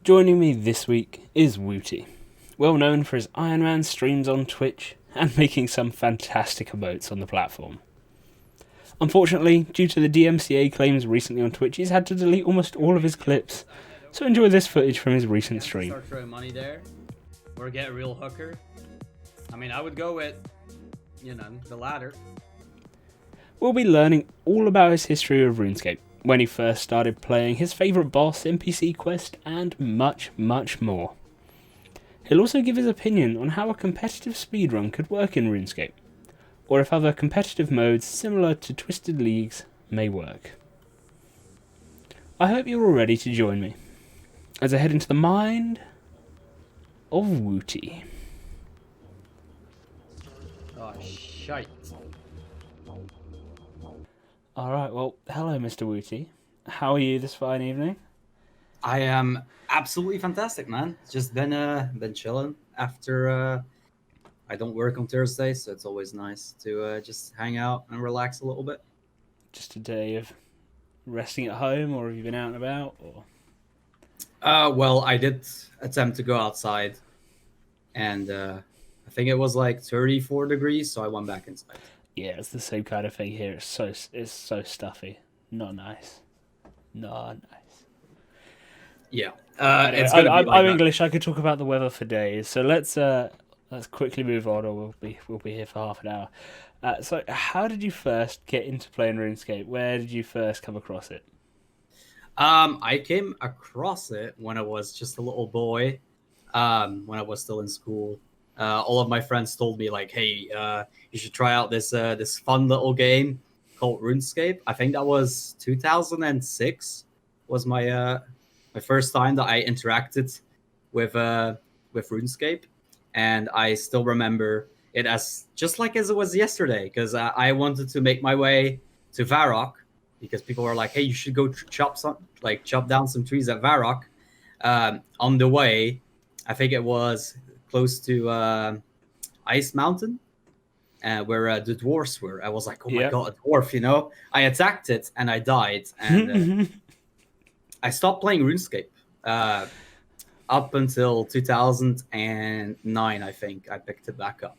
Joining me this week is Woutiiee, well known for his Ironman streams on Twitch and making some fantastic emotes on the platform. Unfortunately, due to the DMCA claims recently on Twitch, he's had to delete almost all of his clips, so enjoy this footage from his recent stream. Start throwing money there, or get a real hooker. I mean, I would go with, the latter. We'll be learning all about his history of Runescape, when he first started playing, his favourite boss, NPC quest, and much, much more. He'll also give his opinion on how a competitive speedrun could work in Runescape, or if other competitive modes similar to Twisted Leagues may work. I hope you're all ready to join me, as I head into the mind of Woutiiee. Oh, shite. Alright, well, hello Mr. Woutiiee. How are you this fine evening? I am absolutely fantastic, man. Just been chilling after I don't work on Thursday, so it's always nice to just hang out and relax a little bit. Just a day of resting at home, or have you been out and about? Or Well, I did attempt to go outside, and I think it was like 34 degrees, so I went back inside. yeah, it's the same kind of thing here. It's so stuffy. Not nice. Not nice. Yeah. Anyway, It's gonna be like I'm that. English. I could talk about the weather for days. So let's quickly move on, or we'll be here for half an hour. So how did you first get into playing RuneScape? Where did you first come across it? I came across it when I was just a little boy, when I was still in school. All of my friends told me like, "Hey, you should try out this fun little game called RuneScape." I think that was 2006 was my first time that I interacted with RuneScape, and I still remember it as just like as it was yesterday because I wanted to make my way to Varrock because people were like, "Hey, you should go chop down some trees at Varrock." On the way, I think it was close to Ice Mountain, where the dwarfs were. I was like, "Oh my Yep. god, a dwarf!" I attacked it and I died, and I stopped playing RuneScape up until 2009. I think I picked it back up.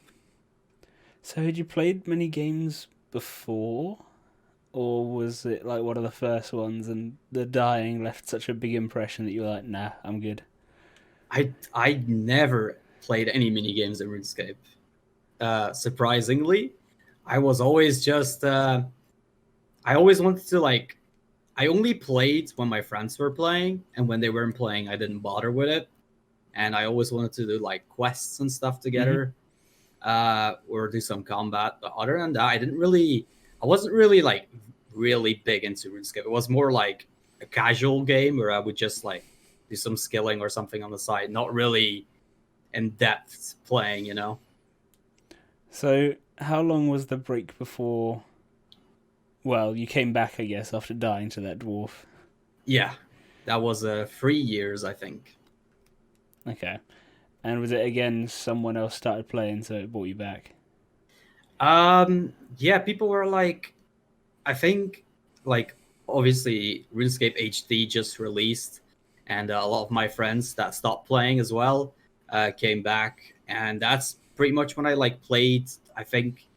So had you played many games before, or was it like one of the first ones, and the dying left such a big impression that you were like, "Nah, I'm good." I never played any mini games in RuneScape. Surprisingly, I was always just I always wanted to like I only played when my friends were playing, and when they weren't playing, I didn't bother with it. And I always wanted to do like quests and stuff together, or do some combat. But other than that, I wasn't really like really big into RuneScape. It was more like a casual game where I would just like do some skilling or something on the side, not really in depth playing. So how long was the break before? Well, you came back, I guess, after dying to that dwarf. Yeah, that was 3 years, I think. Okay. And was it again someone else started playing, so it brought you back? Yeah, people were like, I think, like, obviously, RuneScape HD just released, and a lot of my friends that stopped playing as well came back, and that's pretty much when I like played. I think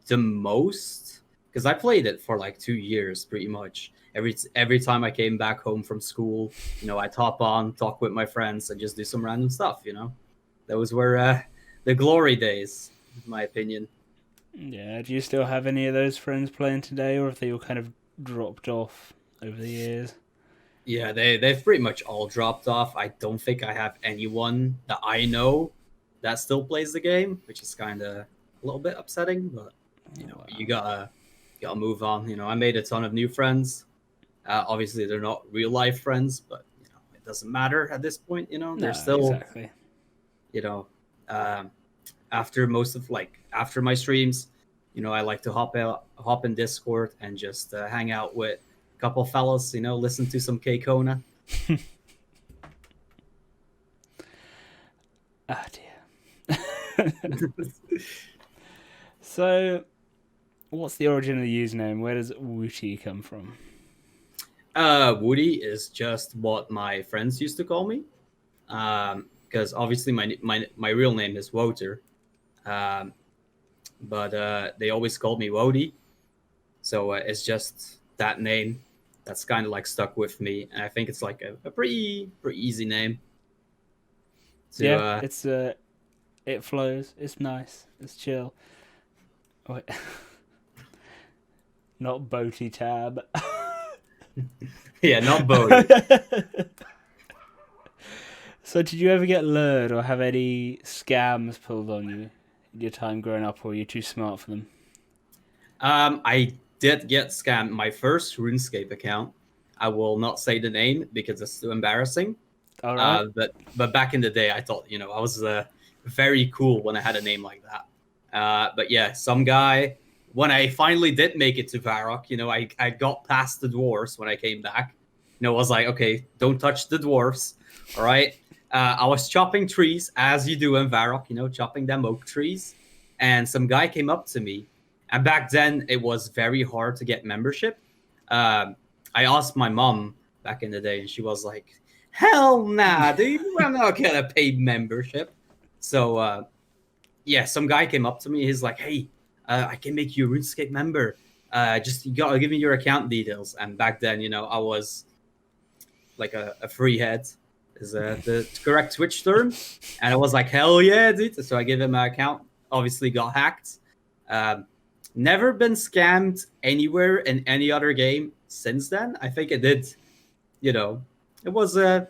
the most because I played it for like 2 years, pretty much. Every time I came back home from school, I'd hop on, talk with my friends, and just do some random stuff. Those were the glory days, in my opinion. Yeah, do you still have any of those friends playing today, or have they all kind of dropped off over the years? Yeah, they've pretty much all dropped off. I don't think I have anyone that I know that still plays the game, which is kind of a little bit upsetting. But Wow. you gotta move on. I made a ton of new friends. Obviously, they're not real life friends, but it doesn't matter at this point. They're No, still exactly. you know um, after my streams. I like to hop in Discord and just hang out with a couple fellas. Listen to some K Kona. Ah, dear. So, what's the origin of the username? Where does Woutiiee come from? Woody is just what my friends used to call me. because obviously my real name is Woter, um, but they always called me Wody, so it's just that name that's kind of like stuck with me, and I think it's like a pretty easy name to Yeah, it's it flows. It's nice. It's chill. Wait, not boaty tab. yeah, not Bodhi. So, did you ever get lured or have any scams pulled on you in your time growing up, or are you too smart for them? I did get scammed. My first RuneScape account. I will not say the name because it's too embarrassing. All right. But back in the day, I thought I was very cool when I had a name like that. But yeah, some guy. When I finally did make it to Varrock, I got past the dwarves when I came back. I was like, okay, don't touch the dwarves. All right. I was chopping trees as you do in Varrock, chopping them oak trees, and some guy came up to me. And back then, it was very hard to get membership. I asked my mom back in the day, and she was like, hell nah, dude, I'm not gonna pay membership. So yeah, some guy came up to me. He's like, hey, I can make you a RuneScape member. Just you gotta give me your account details. And back then, I was like a free head, is the correct Twitch term. And I was like, hell yeah, dude. So I gave him my account. Obviously got hacked. Um, Never been scammed anywhere in any other game since then. I think it did, it was a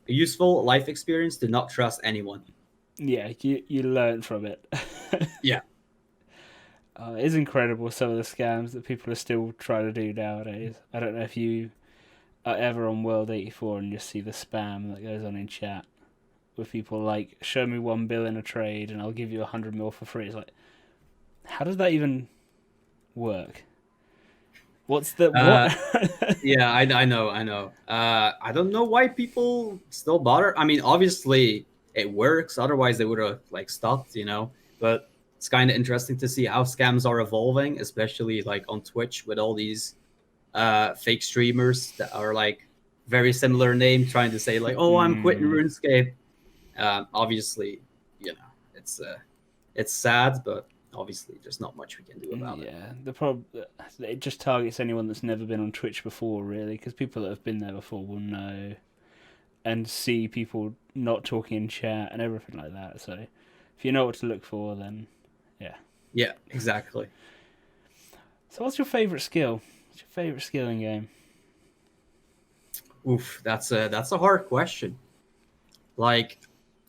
useful life experience to not trust anyone. Yeah, you learn from it. Yeah. It's incredible some of the scams that people are still trying to do nowadays. I don't know if you are ever on World 84 and you see the spam that goes on in chat with people like, show me 1 bill in a trade and I'll give you 100 mil for free. It's like, how does that even work? What's the Uh, what? yeah, I know, I know. I don't know why people still bother. I mean, obviously it works. Otherwise, they would have like stopped, But it's kind of interesting to see how scams are evolving, especially like on Twitch with all these fake streamers that are like very similar name, trying to say like, "Oh, I'm quitting Mm, RuneScape." Obviously, it's sad, but obviously there's not much we can do about it. yeah, the problem it just targets anyone that's never been on Twitch before, really, because people that have been there before will know and see people not talking in chat and everything like that. So if you know what to look for, then yeah. Yeah, exactly. So what's your favorite skill? What's your favorite skill in game? Oof, that's a hard question. Like,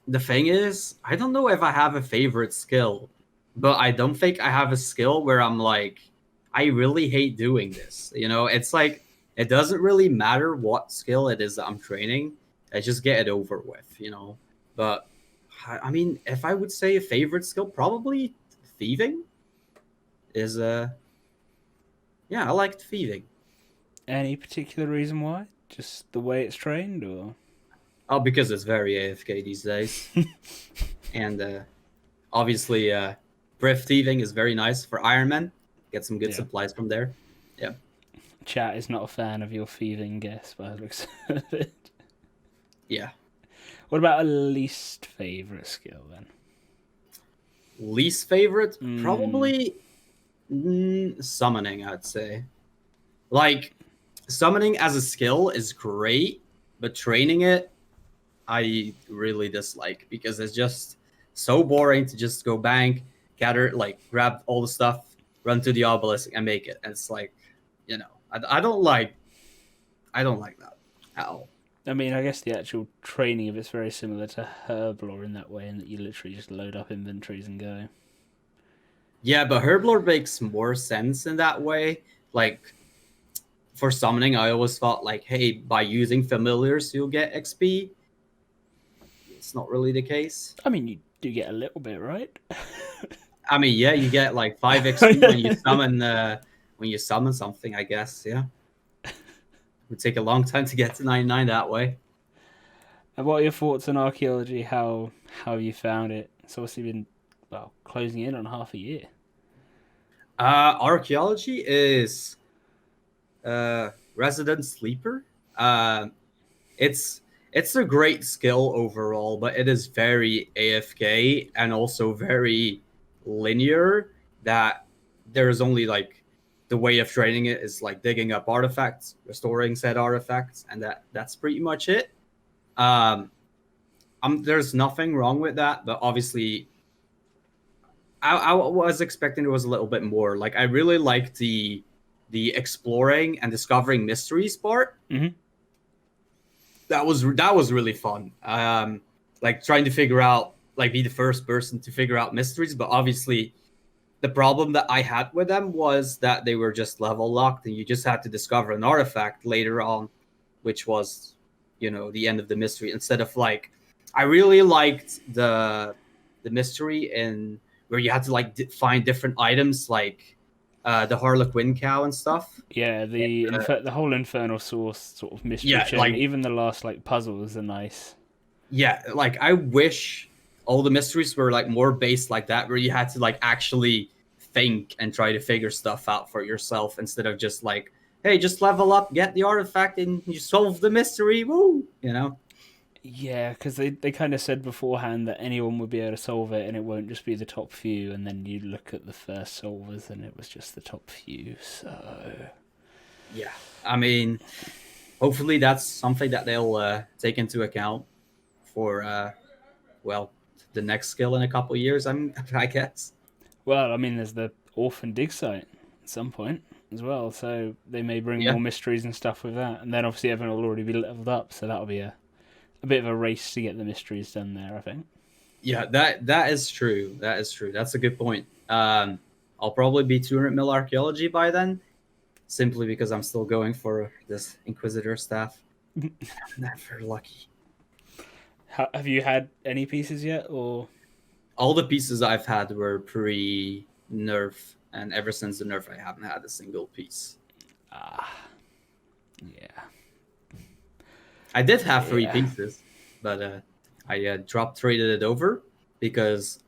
the thing is, I don't know if I have a favorite skill, but I don't think I have a skill where I'm like, I really hate doing this. It's like it doesn't really matter what skill it is that I'm training. I just get it over with. But I mean, if I would say a favorite skill, probably thieving is yeah, I liked thieving. Any particular reason why? Just the way it's trained, or Oh, because it's very AFK these days. And obviously, Briff thieving is very nice for Ironman. Get some good yeah, supplies from there. Yeah. chat is not a fan of your thieving guess by the looks of it. Yeah. What about a least favorite skill then? Least favorite? Mm, Probably summoning, I'd say. Like, summoning as a skill is great, but training it, I really dislike because it's just so boring to just go bank, gather, like, grab all the stuff, run to the obelisk, and make it. And it's like, I don't like that at all. I mean, I guess the actual training of it's very similar to Herblore in that way, in that you literally just load up inventories and go. Yeah, but Herblore makes more sense in that way. Like, for summoning, I always thought like, hey, by using familiars, you'll get XP. It's not really the case. I mean, you do get a little bit, right? I mean, yeah, you get like 5 XP when you summon something. I guess, yeah. It would take a long time to get to 99 that way. And what are your thoughts on archaeology? How have you found it? It's obviously been closing in on half a year. Archaeology is resident sleeper. It's it's a great skill overall, but it is very AFK and also very linear. That there's only like the way of training it is like digging up artifacts, restoring said artifacts, and that's pretty much it. Um, there's nothing wrong with that, but obviously, I was expecting there was a little bit more. Like I really liked the exploring and discovering mysteries part. Hmm. That was really fun. Like trying to figure out, like be the first person to figure out mysteries, but obviously the problem that I had with them was that they were just level locked and you just had to discover an artifact later on, which was, the end of the mystery. Instead of like, I really liked the mystery in where you had to like find different items like the Harlequin cow and stuff. Yeah, Uh, the whole infernal source sort of mystery yeah, chain. like Even the last like puzzles are nice. yeah, like I wish all the mysteries were like more based like that, where you had to like actually think and try to figure stuff out for yourself instead of just like, hey, just level up, get the artifact, and you solve the mystery. Woo, Yeah, because they kind of said beforehand that anyone would be able to solve it, and it won't just be the top few. And then you look at the first solvers, and it was just the top few. So Yeah, I mean, hopefully that's something that they'll take into account for well, the next skill in a couple years. I guess. well, I mean, there's the orphan dig site at some point as well, so they may bring Yeah. more mysteries and stuff with that. And then obviously everyone will already be leveled up, so that'll be a bit of a race to get the mysteries done there, I think. Yeah, that is true. That is true. That's a good point. I'll probably be 200 mil archaeology by then, simply because I'm still going for this Inquisitor staff. I'm never lucky. Have you had any pieces yet, or All the pieces I've had were pre nerf, and ever since the nerf, I haven't had a single piece. ah, yeah, I did have three yeah, pieces, but I drop traded it over because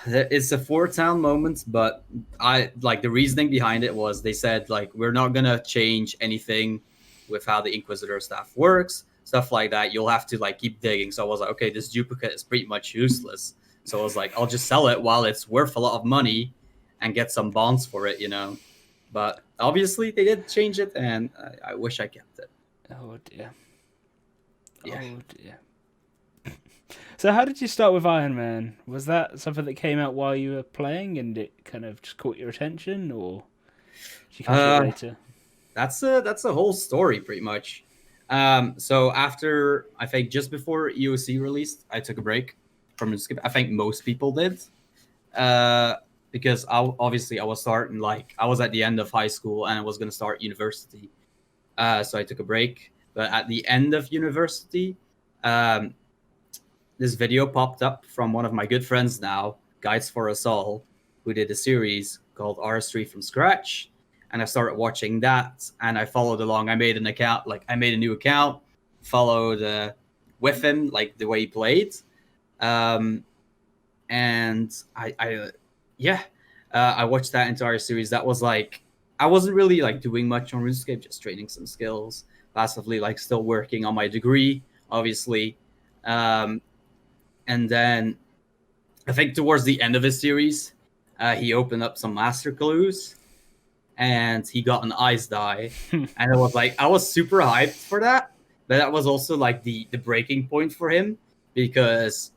it's a four town moment, but I like the reasoning behind it was they said like we're not gonna change anything with how the Inquisitor staff works, stuff like that. You'll have to like keep digging. So I was like, okay, this duplicate is pretty much useless. So I was like, I'll just sell it while it's worth a lot of money and get some bonds for it. But obviously they did change it, and I wish I kept it. oh dear, Yeah. oh dear. So how did you start with Iron Man? Was that something that came out while you were playing and it kind of just caught your attention, or did you come to it Uh, later? that's a whole story pretty much. So after I think just before EOC released, I took a break from Runescape. I think most people did, uh, because obviously I was starting like I was at the end of high school and I was gonna start university. So I took a break. But at the end of university, um, this video popped up from one of my good friends now, Guides for Us All, who did a series called RS3 from scratch. And I started watching that and I followed along. I made an account, like I made a new account, followed with him, like the way he played. Um, and yeah, I watched that entire series. That was like, I wasn't really like doing much on RuneScape, just training some skills, passively, like still working on my degree, obviously. Um, and then I think towards the end of his series, he opened up some master clues, and he got an ice die, and it was like I was super hyped for that, but that was also like the breaking point for him because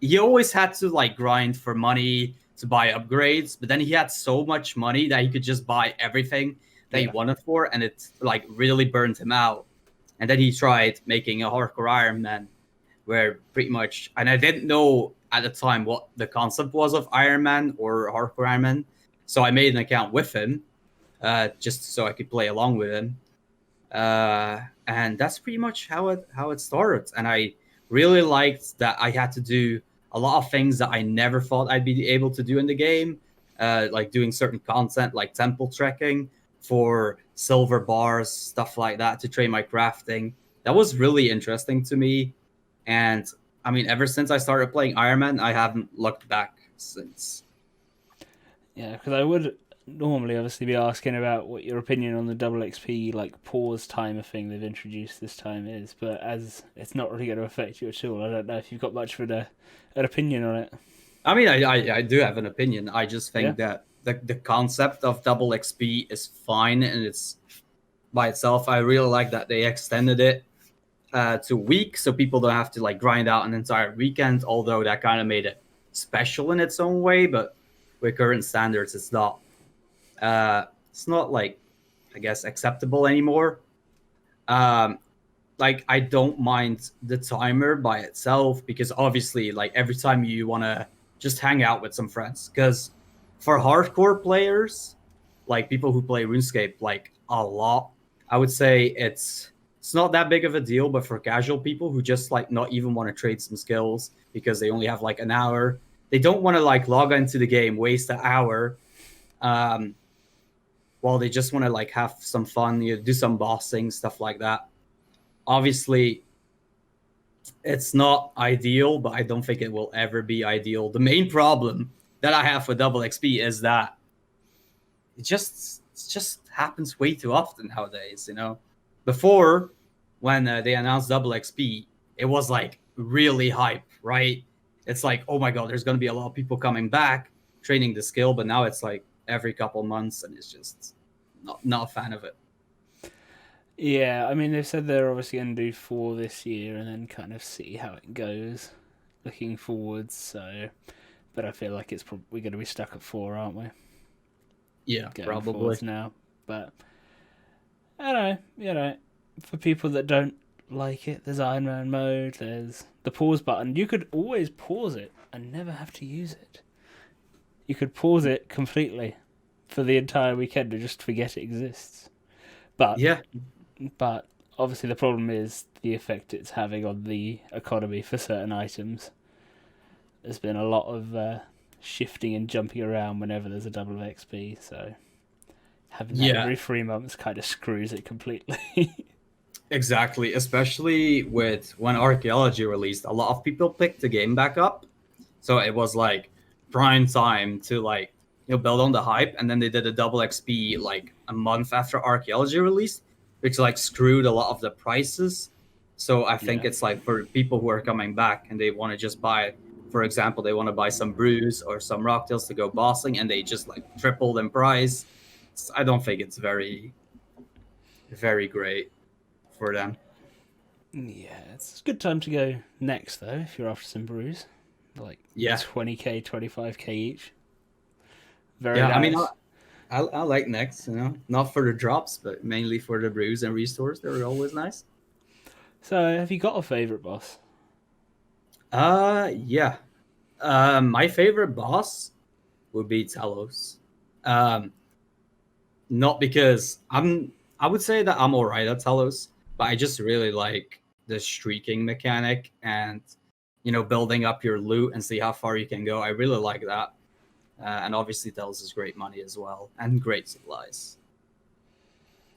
he always had to like grind for money to buy upgrades, but then he had so much money that he could just buy everything that he Yeah, wanted for, and it like really burned him out. And then he tried making a hardcore Ironman where pretty much, and I didn't know at the time what the concept was of Iron Man or Hardcore Iron Man, so I made an account with him, just so I could play along with him, and that's pretty much how it started. And I really liked that I had to do a lot of things that I never thought I'd be able to do in the game, like doing certain content like temple trekking for silver bars, stuff like that to train my crafting. That was really interesting to me, and I mean, ever since I started playing Iron Man, I haven't looked back since. yeah, because I would. normally obviously be asking about what your opinion on the double XP like pause timer thing they've introduced this time is, but as it's not really going to affect you at all, I don't know if you've got much of an opinion on it. I mean, I do have an opinion. I just Yeah. think that the concept of double XP is fine and it's by itself. I really like that they extended it to week, so people don't have to like grind out an entire weekend. Although that kind of made it special in its own way, but with current standards, it's not like I guess acceptable anymore. Um, like I don't mind the timer by itself because obviously like every time you want to just hang out with some friends because for hardcore players like people who play RuneScape like a lot, I would say it's not that big of a deal, but for casual people who just like not even want to trade some skills because they only have like an hour, they don't want to like log into the game, waste an hour, um while they just want to like have some fun, do some bossing, stuff like that. Obviously it's not ideal, but I don't think it will ever be ideal. The main problem that I have with double XP is that it just happens way too often nowadays. Before when they announced double XP, it was like really hype, right? It's like, oh my god, there's going to be a lot of people coming back training the skill, but now it's like every couple months, and it's just not a fan of it. Yeah, I mean they've said they're obviously going to do 4 this year and then kind of see how it goes, looking forwards. So, but I feel like we're going to be stuck at 4, aren't we? Yeah, Going probably. forwards now, but I don't know. For people that don't like it, there's Ironman Mode. There's the pause button. You could always pause it and never have to use it. You could pause it completely for the entire weekend and just forget it exists. But Yeah, but obviously the problem is the effect it's having on the economy for certain items. There's been a lot of shifting and jumping around whenever there's a double XP, so having that yeah, every 3 months kind of screws it completely. exactly. Especially with when Archaeology released, a lot of people picked the game back up. So it was like prime time to like build on the hype, and then they did a double XP like a month after Archaeology released, which like screwed a lot of the prices. So I think Yeah. it's like for people who are coming back and they want to just buy, for example, they want to buy some brews or some rocktails to go bossing, and they just like tripled in price. I don't think it's very very great for them. Yeah, it's a good time to go next though if you're after some brews, like Yeah, 20k, 25k each. Very yeah. I mean, nice. I like next, not for the drops, but mainly for the brews and restores. They're always nice. So, have you got a favorite boss? Yeah. My favorite boss would be Talos. Um, not because I would say that I'm alright at Talos, but I just really like the streaking mechanic and building up your loot and see how far you can go. I really like that. And obviously Talos is great money as well and great supplies.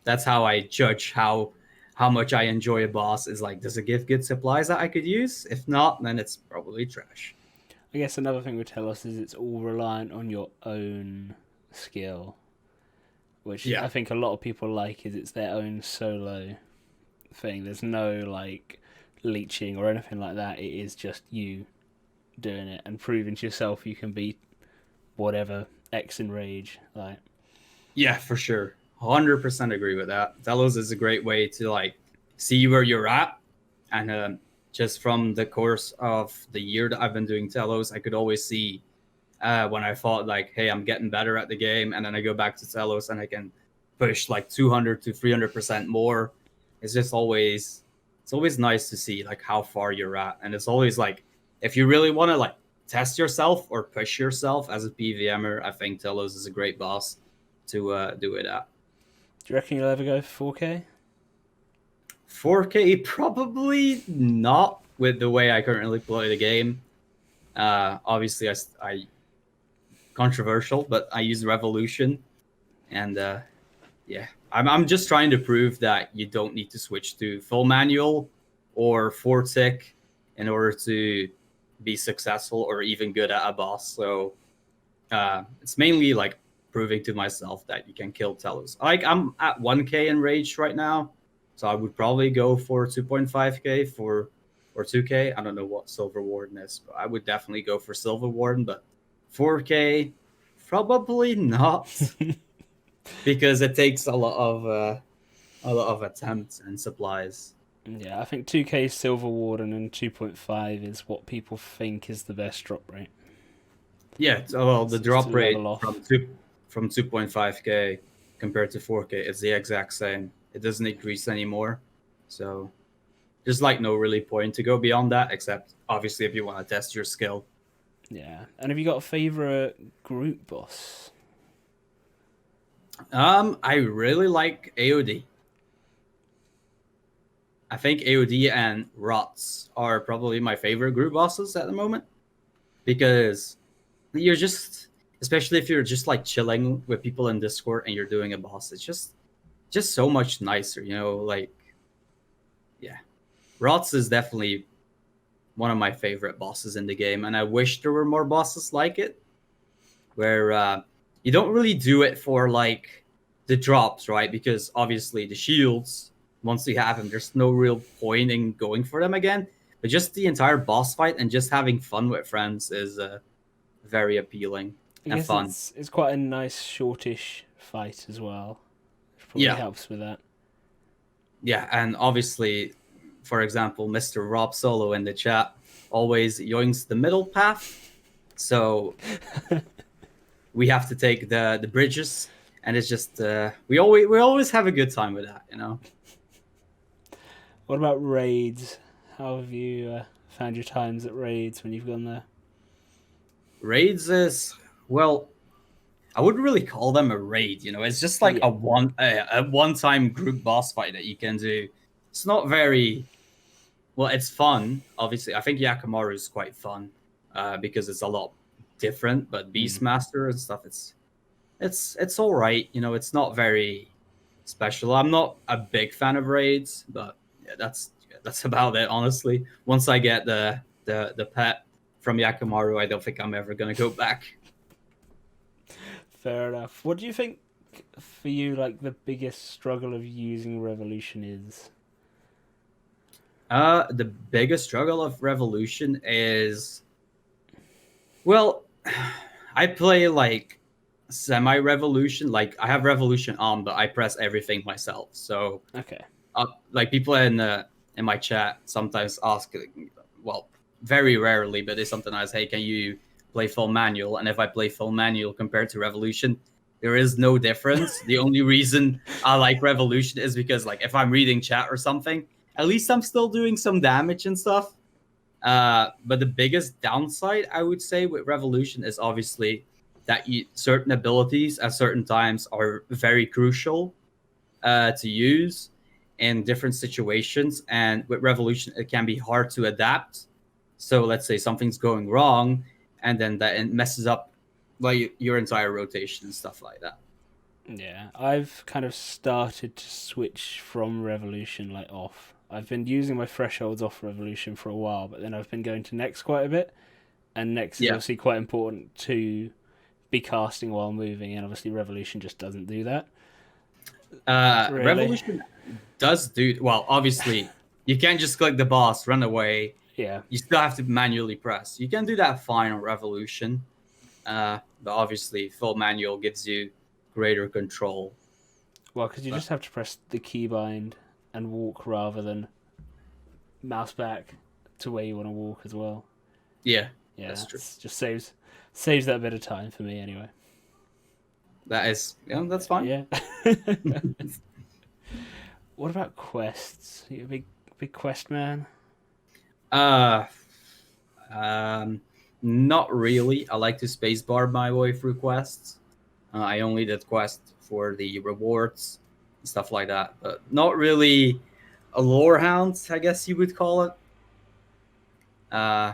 That's how I judge how much I enjoy a boss is like, does it give good supplies that I could use? If not, then it's probably trash. I guess another thing with Telos is it's all reliant on your own skill, which Yeah. I think a lot of people like is it's their own solo thing. There's no like leeching or anything like that. It is just you doing it and proving to yourself you can beat whatever X in rage. Like, Yeah, for sure. 100% agree with that. Telos is a great way to like see where you're at. And just from the course of the year that I've been doing Telos, I could always see when I thought like, hey, I'm getting better at the game. And then I go back to Telos and I can push like 200 to 300% more. It's always nice to see like how far you're at. And it's always like, if you really want to like test yourself or push yourself as a PVMer, I think Telos is a great boss to do it at. do you reckon you'll ever go for 4K? 4K, probably not with the way I currently play the game. Obviously, I controversial, but I use Revolution, and yeah, I'm just trying to prove that you don't need to switch to full manual or 4-tick in order to be successful or even good at a boss. So it's mainly like proving to myself that you can kill Telus. Like I'm at 1k in rage right now, so I would probably go for 2.5k for or 2k. I don't know what Silver Warden is, but I would definitely go for Silver Warden. But 4k, probably not, because it takes a lot of attempts and supplies. Yeah, I think 2K Silver Warden and 2.5 is what people think is the best drop rate. Yeah, so, well, the So just to drop rate level off. from 2.5k compared to 4k is the exact same. It doesn't increase anymore, so there's like no really point to go beyond that, except obviously if you want to test your skill. Yeah. And have you got a favourite group boss? I really like AOD. I think AOD and Rots are probably my favorite group bosses at the moment, because you're just, especially if you're just like chilling with people in Discord and you're doing a boss, it's just so much nicer, you know. Like, yeah, Rots is definitely one of my favorite bosses in the game, and I wish there were more bosses like it, where you don't really do it for like the drops, right? Because obviously the shields, once you have them, there's no real point in going for them again. But just the entire boss fight and just having fun with friends is very appealing I and guess fun. it's quite a nice shortish fight as well. Which probably Yeah, helps with that. yeah, and obviously, for example, Mr. Rob Solo in the chat always yoinks the middle path, so we have to take the bridges, and it's just we always have a good time with that, you know. What about raids? How have you found your times at raids when you've gone there? Raids is, well, I wouldn't really call them a raid, you know. It's just like Yeah. a one time group boss fight that you can do. It's not very well. It's fun, obviously. I think Yakamaru is quite fun because it's a lot different. But Mm. Beastmaster and stuff, it's all right. You know, it's not very special. I'm not a big fan of raids, but yeah, that's about it. Honestly, once I get the pet from Yakamaru, I don't think I'm ever gonna go back. Fair enough. What do you think for you like the biggest struggle of using Revolution is? The biggest struggle of Revolution is, well, I play like semi-Revolution. Like I have Revolution on, but I press everything myself. So, Okay. like people in my chat sometimes ask, well, very rarely, but they sometimes, hey, can you play full manual? And if I play full manual compared to Revolution, there is no difference. The only reason I like Revolution is because, like, if I'm reading chat or something, at least I'm still doing some damage and stuff. But the biggest downside, I would say, with Revolution is obviously that certain abilities at certain times are very crucial to use in different situations. And with Revolution, it can be hard to adapt. So let's say something's going wrong, and then that it messes up like your entire rotation and stuff like that. Yeah, I've kind of started to switch from Revolution like off. I've been using my thresholds off Revolution for a while, but then I've been going to Next quite a bit, and Next is Yeah. obviously quite important to be casting while moving, and obviously Revolution just doesn't do that. Really? Revolution does do well. Obviously, you can't just click the boss, run away. Yeah. You still have to manually press. You can do that fine on Revolution, but obviously, full manual gives you greater control. Well, because you But just have to press the keybind and walk rather than mouse back to where you want to walk as well. yeah, Yeah, that's true. just saves that bit of time for me anyway. That is, yeah, that's fine. Yeah. What about quests? Are you a big quest man? Uh, um, Not really. I like to spacebar my way through quests. I only did quests for the rewards and stuff like that, but not really a lore hound, I guess you would call it. Uh,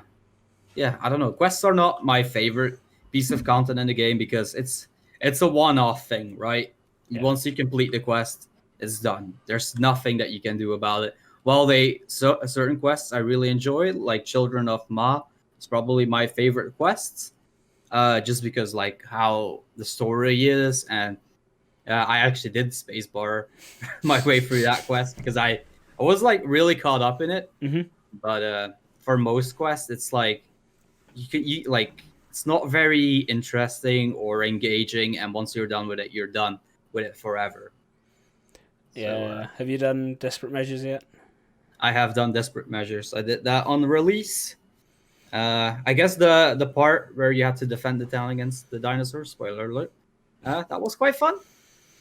yeah, I don't know. Quests are not my favorite piece of content in the game because it's a one-off thing, right? Yeah. Once you complete the quest, it's done. There's nothing that you can do about it. While certain quests I really enjoy, like Children of Ma, it's probably my favorite quests. just because like how the story is, and I actually did spacebar my way through that quest because I was like really caught up in it. Hmm. But for most quests, it's like like it's not very interesting or engaging, and once you're done with it, you're done with it forever. So Yeah. Have you done Desperate Measures yet? I have done Desperate Measures. I did that on release. I guess the part where you have to defend the town against the dinosaurs. Spoiler alert. That was quite fun.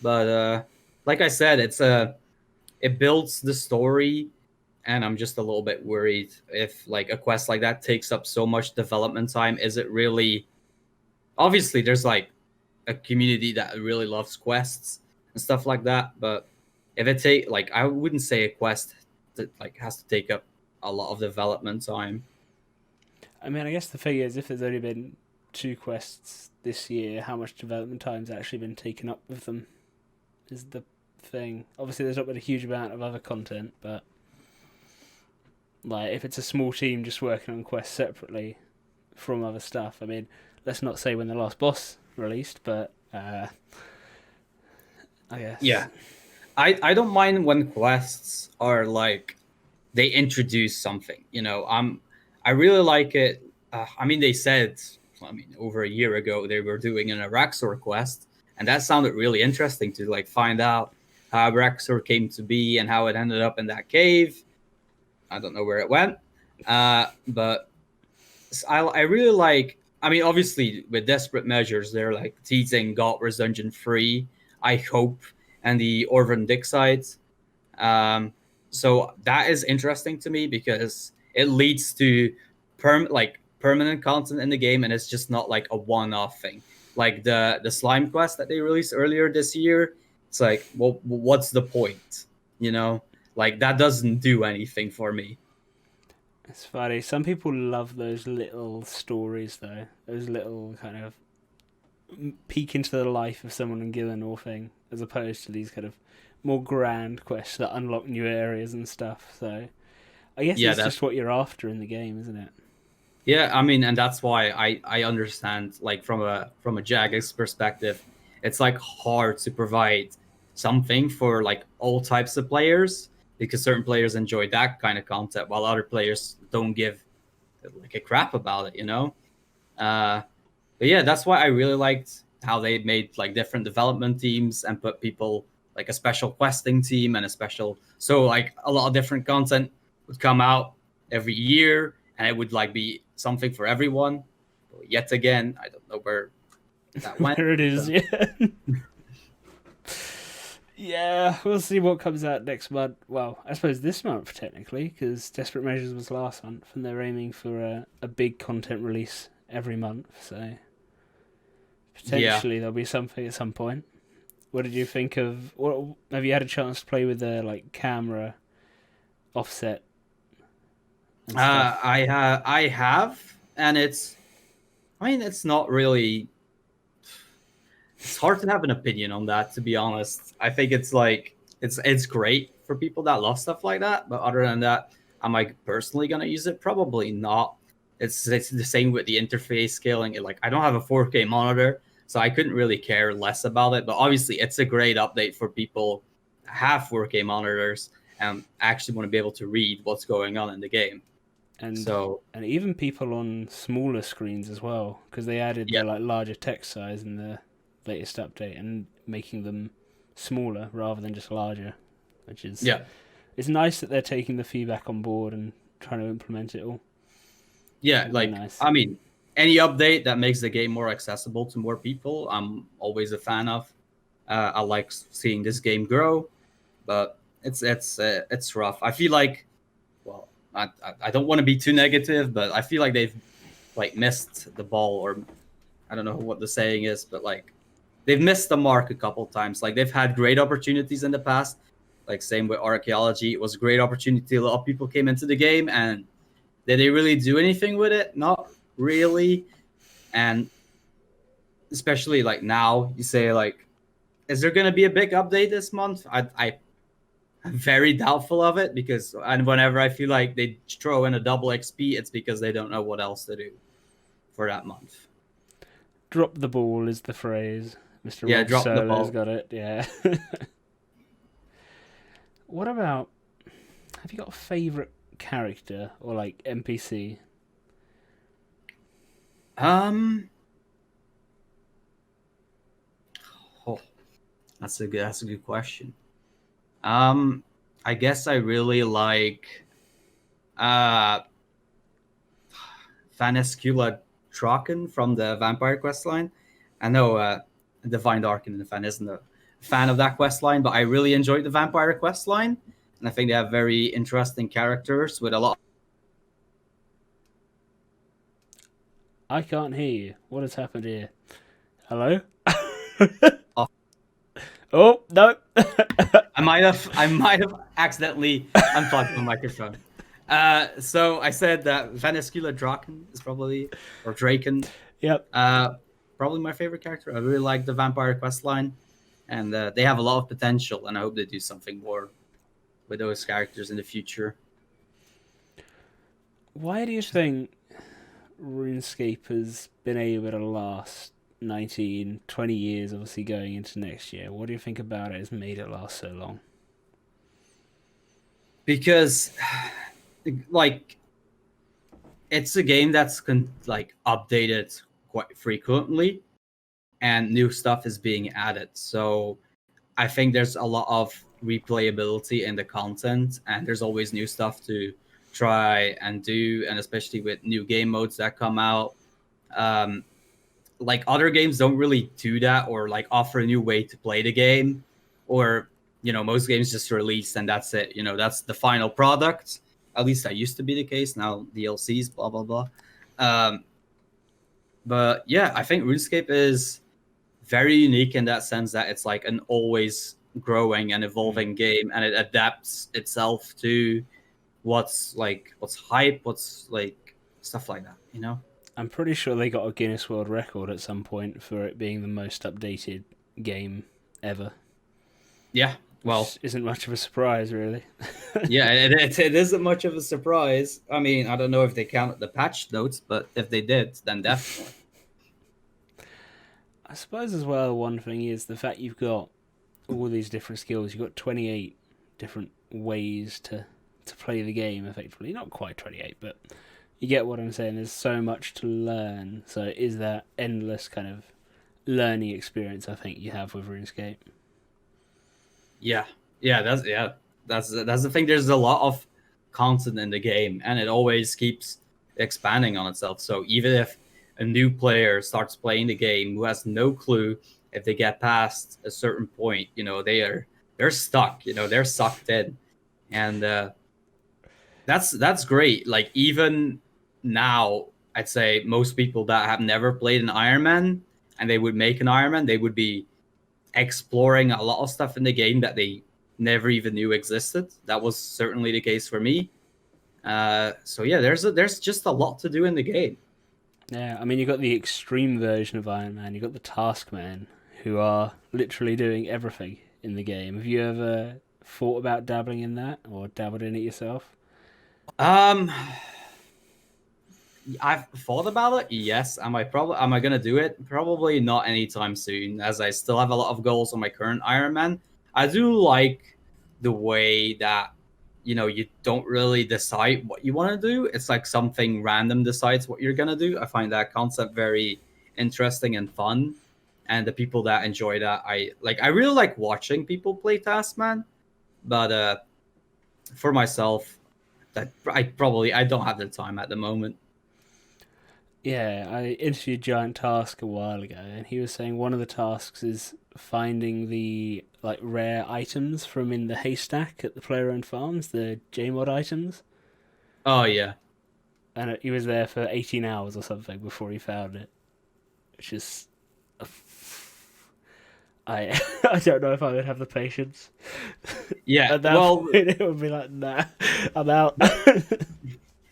But like I said, it builds the story, and I'm just a little bit worried if like a quest like that takes up so much development time. Is it really? Obviously, there's like a community that really loves quests and stuff like that. But if it take like, I wouldn't say a quest that like has to take up a lot of development time. I mean, I guess the thing is, if there's only been 2 quests this year, how much development time's actually been taken up with them is the thing. Obviously, there's not been a huge amount of other content, but like if it's a small team just working on quests separately from other stuff, I mean, let's not say when the last boss released, but I guess. Yeah, I don't mind when quests are like they introduce something. I really like it. I mean, they said, I mean, over a year ago they were doing an Araxor quest, and that sounded really interesting to like find out how Araxor came to be and how it ended up in that cave. I don't know where it went, but I really like. I mean, obviously with Desperate Measures, they're like teasing God Wars Dungeon 3. I hope, and the Orvan Dick sides. So that is interesting to me because it leads to permanent content in the game, and it's just not like a one-off thing. Like the slime quest that they released earlier this year, it's like, well, what's the point? You know, like that doesn't do anything for me. It's funny. Some people love those little stories, though. Those little kind of peek into the life of someone in Gillinor thing, as opposed to these kind of more grand quests that unlock new areas and stuff. So I guess Yeah, it's that just what you're after in the game, isn't it? yeah, I mean, and that's why I understand like from a Jagex perspective, it's like hard to provide something for like all types of players because certain players enjoy that kind of content while other players don't give like a crap about it, you know? Uh but yeah, that's why I really liked how they made like different development teams and put people like a special questing team and a special so like a lot of different content would come out every year and it would like be something for everyone. But yet again, I don't know where that went. There it is. So, Yeah. Yeah, we'll see what comes out next month. Well, I suppose this month technically, because Desperate Measures was last month, and they're aiming for a big content release every month. So yeah. potentially there'll be something at some point. What did you think of? What have you had a chance to play with the like camera offset and stuff? I have, and it's. I mean, it's not really. It's hard to have an opinion on that, to be honest. I think it's like it's great for people that love stuff like that, but other than that, am I personally gonna use it? Probably not. It's the same with the interface scaling. Like I don't have a 4K monitor, so I couldn't really care less about it. But obviously, it's a great update for people that have 4K monitors and actually want to be able to read what's going on in the game. and So and even people on smaller screens as well, because they added yeah, the like larger text size in the latest update and making them smaller rather than just larger, which is yeah, it's nice that they're taking the feedback on board and trying to implement it all. yeah. Very Like nice. I mean, any update that makes the game more accessible to more people, I'm always a fan of. I like seeing this game grow, but it's rough. I feel like, well, I don't want to be too negative, but I feel like they've like missed the ball, or I don't know what the saying is, but like they've missed the mark a couple times. Like they've had great opportunities in the past. Like same with Archaeology, it was a great opportunity. A lot of people came into the game, and did they really do anything with it? Not really. And especially like now, you say like, is there going to be a big update this month? I'm very doubtful of it because, and whenever I feel like they throw in a double XP, it's because they don't know what else to do for that month. Drop the ball is the phrase. Mr. Yeah, Rob drop the Solo's ball. got it. Yeah. What about? Have you got a favorite character or like NPC? Um, oh, that's a good question. Um, I guess I really like uh Vanescula Draken from the Vampire quest line. I know Divine Darkin and Fan isn't a fan of that quest line, but I really enjoyed the Vampire quest line, and I think they have very interesting characters with a lot. I can't hear you. What has happened here? Hello? Of, Oh no! I might have accidentally unplugged my microphone. So I said that Vanescula Draken is probably, or Draken, Yep. probably my favorite character. I really like the Vampire quest line, and they have a lot of potential, and I hope they do something more with those characters in the future. Why do you think RuneScape has been able to last 19, 20 years, obviously going into next year? What do you think about it has made it last so long? Because, like, it's a game that's like updated quite frequently, and new stuff is being added. So I think there's a lot of replayability in the content, and there's always new stuff to try and do, and especially with new game modes that come out. Um, like other games don't really do that or like offer a new way to play the game, or most games just release and that's it. That's the final product. At least that used to be the case. Now DLCs, blah blah blah. Um, but yeah, I think RuneScape is very unique in that sense that it's like an always growing and evolving game, and it adapts itself to what's hype, what's like stuff like that. I'm pretty sure they got a Guinness World Record at some point for it being the most updated game ever. Yeah, well, Which isn't much of a surprise, really. yeah, it isn't much of a surprise. I mean, I don't know if they counted the patch notes, but if they did, then definitely. I suppose as well, one thing is the fact you've got all these different skills. You've got 28 different ways to play the game effectively. Not quite 28, but you get what I'm saying. There's so much to learn. So it is that endless kind of learning experience I think you have with RuneScape. Yeah, that's the thing. There's a lot of content in the game, and it always keeps expanding on itself. So even if a new player starts playing the game who has no clue, if they get past a certain point, they're stuck. They're sucked in, and that's great. Like even now, I'd say most people that have never played an Ironman and they would make an Ironman, they would be exploring a lot of stuff in the game that they never even knew existed. That was certainly the case for me. So yeah, there's just a lot to do in the game. Yeah, I mean, you've got the extreme version of Iron Man, you've got the taskman, who are literally doing everything in the game. Have you ever thought about dabbling in that or dabbled in it yourself? Um, I've thought about it. Yes, am I gonna do it? Probably not anytime soon, as I still have a lot of goals on my current Ironman. I do like the way that you don't really decide what you want to do. It's like something random decides what you're gonna do. I find that concept very interesting and fun, and the people that enjoy that, I like. I really like watching people play Taskman, but for myself, that I don't have the time at the moment. Yeah, I interviewed Giant Task a while ago, and he was saying one of the tasks is finding the like rare items from in the haystack at the player-owned farms, the JMod items, Oh yeah. and he was there for 18 hours or something before he found it, which is I I don't know if I would have the patience. Yeah, At that well, point, it would be like, nah, I'm out.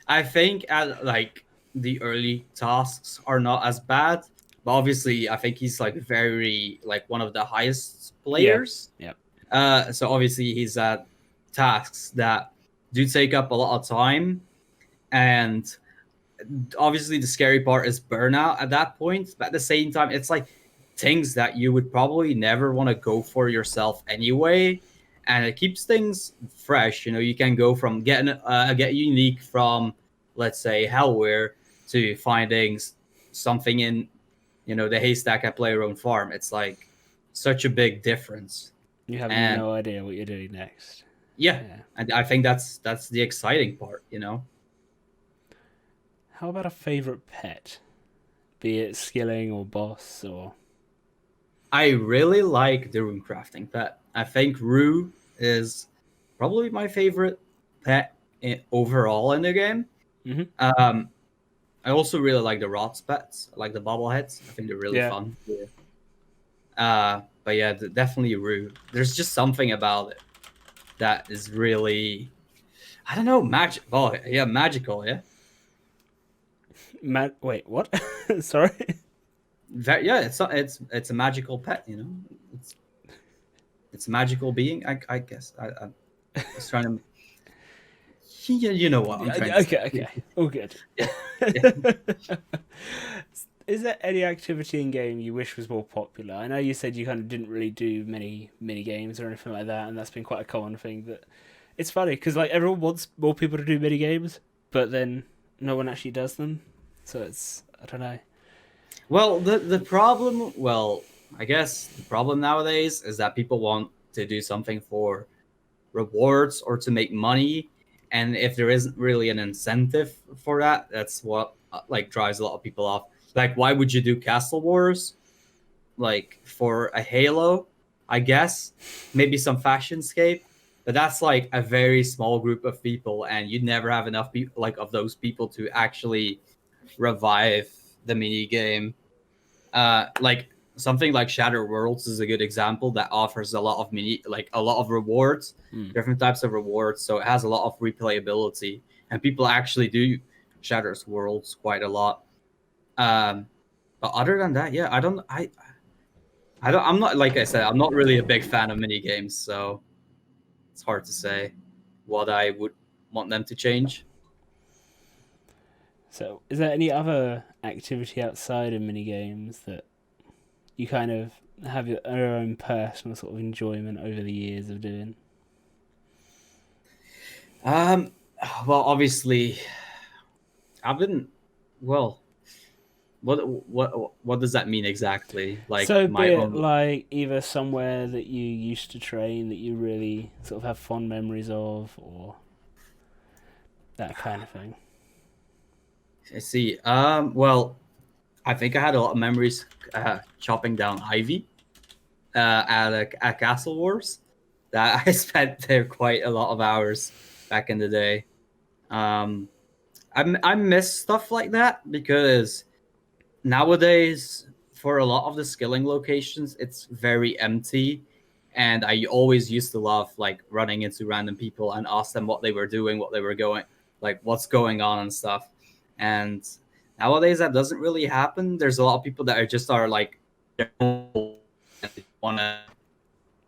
I think like the early tasks are not as bad, but obviously I think he's like very like one of the highest Yeah, players. yeah, So obviously he's at tasks that do take up a lot of time, and obviously the scary part is burnout at that point, but at the same time, it's like things that you would probably never want to go for yourself anyway, and it keeps things fresh. You know, you can go from getting get unique from, let's say, hellware to finding something in, you know, the haystack at Play Your Own Farm. It's like such a big difference. You have And no idea what you're doing next. yeah, Yeah. and I think that's the exciting part, you know. How about a favorite pet? Be it skilling or boss or. I really like the rune crafting pet. I think Rue is probably my favorite pet overall in the game. Hmm. Um, I also really like the Rots pets, I like the bobbleheads. I think they're really Yeah. fun. Yeah. But yeah, definitely Rue. There's just something about it that is really, I don't know, magic. Oh yeah, magical. Yeah, Wait, what? Sorry. yeah. It's a magical pet. You know, it's it's a magical being. I guess I was trying to. You know what I'm trying to say. Okay. All good. Yeah, yeah. Is there any activity in game you wish was more popular? I know you said you kind of didn't really do many mini games or anything like that, and that's been quite a common thing. But it's funny because like everyone wants more people to do mini games, but then no one actually does them. So it's I don't know. Well, the problem, well, I guess the problem nowadays is that people want to do something for rewards or to make money, and if there isn't really an incentive for that, that's what like drives a lot of people off. Like, why would you do Castle Wars? Like for a Halo, I guess maybe some Fashionscape, but that's like a very small group of people, and you'd never have enough people like of those people to actually revive the mini game. Like something like Shattered Worlds is a good example that offers a lot of like a lot of rewards, different types of rewards. So it has a lot of replayability, and people actually do Shattered Worlds quite a lot. But other than that, yeah, I don't. I'm not like I said. I'm not really a big fan of mini games, so it's hard to say what I would want them to change. So is there any other activity outside of mini games that you kind of have your own personal sort of enjoyment over the years of doing? Um, well, obviously, I've been well. What does that mean exactly? Like So be my it own. like either somewhere that you used to train that you really sort of have fond memories of, or that kind of thing. I see. Well, I think I had a lot of memories chopping down ivy at Castle Wars. That I spent there quite a lot of hours back in the day. Um, I miss stuff like that because nowadays for a lot of the skilling locations it's very empty, and I always used to love like running into random people and ask them what they were doing, what they were going, like what's going on and stuff. And nowadays that doesn't really happen. There's a lot of people that are just are like want to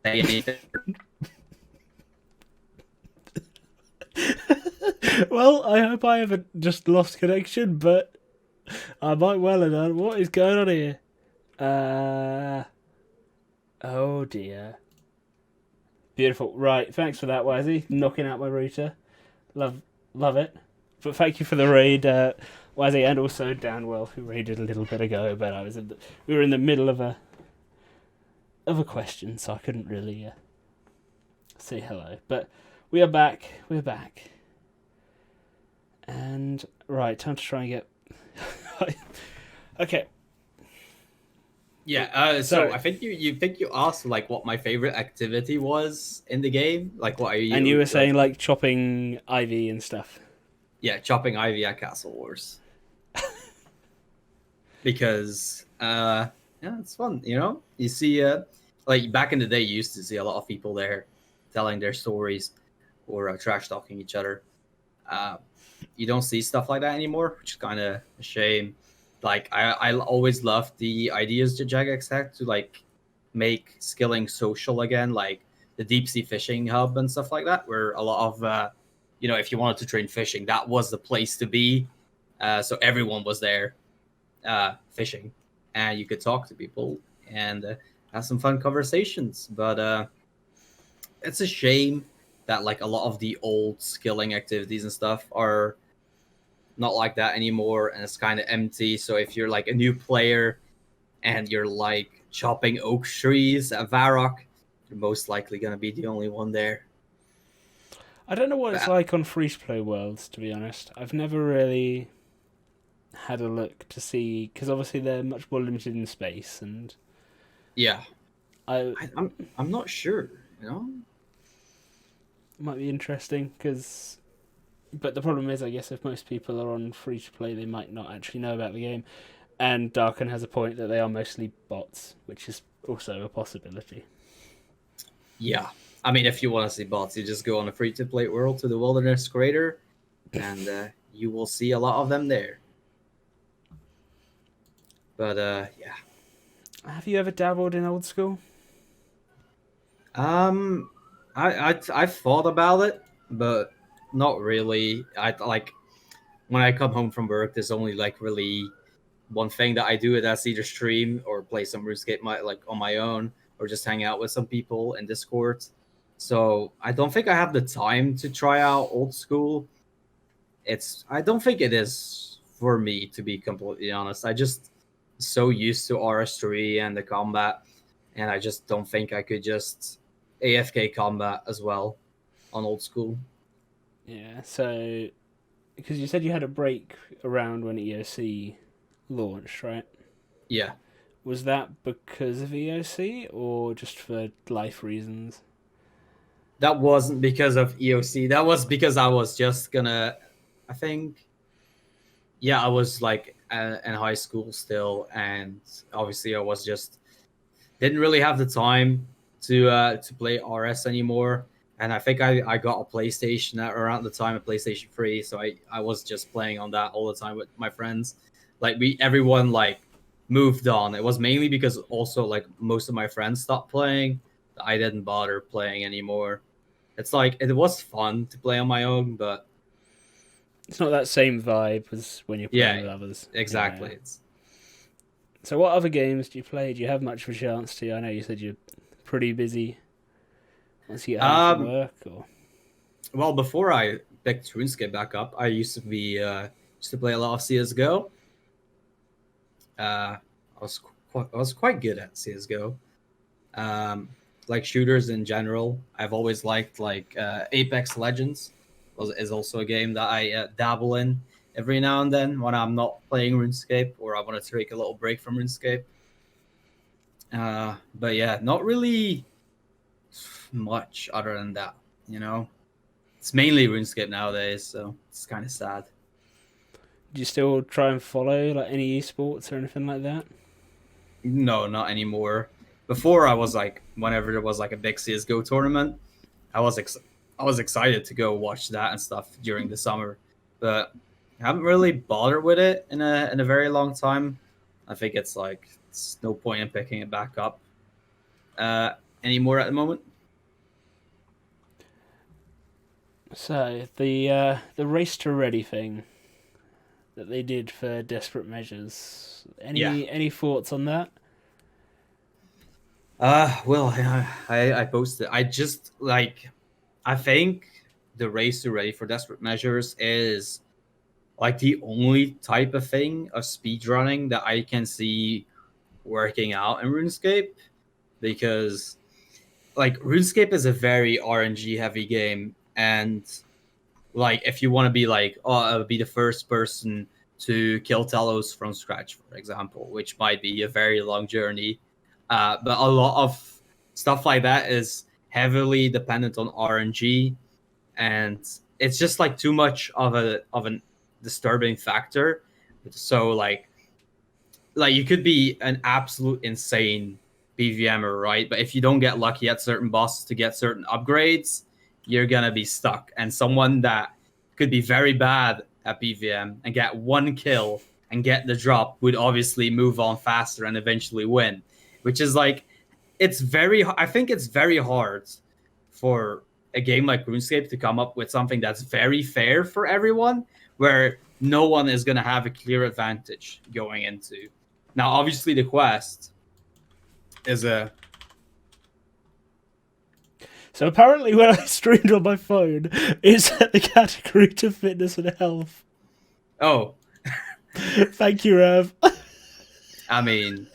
say anything. Well, I hope I haven't just lost connection, but I might well have done. What is going on here? Oh dear. Beautiful. Right, thanks for that, Wazzy. Knocking out my router. Love it. But thank you for the raid, Wazzy, and also Danwell, who raided a little bit ago. But we were in the middle of a question, so I couldn't really say hello. But we are back. We're back. And right, time to try and get. Okay. Yeah. So I think you think you asked like what my favorite activity was in the game. Like what are you? And you were saying like chopping ivy and stuff. Yeah, chopping ivy at Castle Wars. Because yeah, it's fun. You know, you see like back in the day, you used to see a lot of people there telling their stories or trash talking each other. You don't see stuff like that anymore, which is kind of a shame. Like I always loved the ideas that Jagex had to like make skilling social again, like the deep sea fishing hub and stuff like that, where a lot of you know, if you wanted to train fishing, that was the place to be. So everyone was there fishing, and you could talk to people and have some fun conversations. But it's a shame that like a lot of the old skilling activities and stuff are not like that anymore, and it's kind of empty. So if you're like a new player and you're like chopping oak trees at Varrock, you're most likely gonna be the only one there. I don't know what it's But like on free to play worlds, to be honest. I've never really had a look to see, because obviously they're much more limited in space, and yeah, I I'm not sure. You know, might be interesting because. But the problem is, I guess, if most people are on free to play, they might not actually know about the game. And Darken has a point that they are mostly bots, which is also a possibility. yeah. I mean, if you want to see bots, you just go on a free to play world to the Wilderness Crater, and you will see a lot of them there. But yeah. Have you ever dabbled in old school? Um, I've thought about it, but not really. I like when I come home from work. There's only like really one thing that I do. That's either stream or play some RuneScape like on my own, or just hang out with some people in Discord. So I don't think I have the time to try out old school. I don't think it is for me, to be completely honest. I just so used to RS3 and the combat, and I just don't think I could just AFK combat as well on old school. Yeah, so because you said you had a break around when EOC launched, right? Yeah. Was that because of EOC or just for life reasons? That wasn't because of EOC. That was because I was just gonna, I think, yeah, I was like in high school still, and obviously I was just didn't really have the time to play RS anymore. And I think I got a PlayStation at around the time of PlayStation 3, so I was just playing on that all the time with my friends. Like everyone like moved on. It was mainly because also like most of my friends stopped playing. I didn't bother playing anymore. It's like it was fun to play on my own, but It's not that same vibe as when you're playing yeah, with others. exactly. Yeah. It's So, what other games do you play? Do you have much of a chance to? I know you said you're pretty busy once you get home from um work, or well, before I picked RuneScape back up, I used to play a lot of CS:GO. I was quite good at CS:GO. Um, like shooters in general, I've always liked like Apex Legends. Is also a game that I dabble in every now and then when I'm not playing RuneScape or I want to take a little break from RuneScape. But yeah, not really much other than that. You know, it's mainly RuneScape nowadays, so it's kind of sad. do you still try and follow like any esports or anything like that? No, not anymore. Before I was like, whenever there was like a big CS:GO tournament, I was I was excited to go watch that and stuff during the summer, but I haven't really bothered with it in a very long time. I think it's like it's no point in picking it back up uh, anymore at the moment. So the race to ready thing that they did for Desperate Measures. Yeah. Any thoughts on that? Well, I posted. I just like I think the race to ready for desperate measures is like the only type of thing of speedrunning that I can see working out in RuneScape, because like RuneScape is a very RNG heavy game, and like if you want to be like, oh, I'll be the first person to kill Talos from scratch, for example, which might be a very long journey, but a lot of stuff like that is heavily dependent on RNG, and it's just like too much of a disturbing factor. So like you could be an absolute insane BVMer, right? But if you don't get lucky at certain bosses to get certain upgrades, you're gonna be stuck. And someone that could be very bad at BVM and get one kill and get the drop would obviously move on faster and eventually win. Which is like I think it's very hard for a game like RuneScape to come up with something that's very fair for everyone, where no one is going to have a clear advantage going into. Now, obviously, the quest is a. So apparently, when I streamed on my phone, it set the category to fitness and health. Oh, Thank you, Rev. I mean,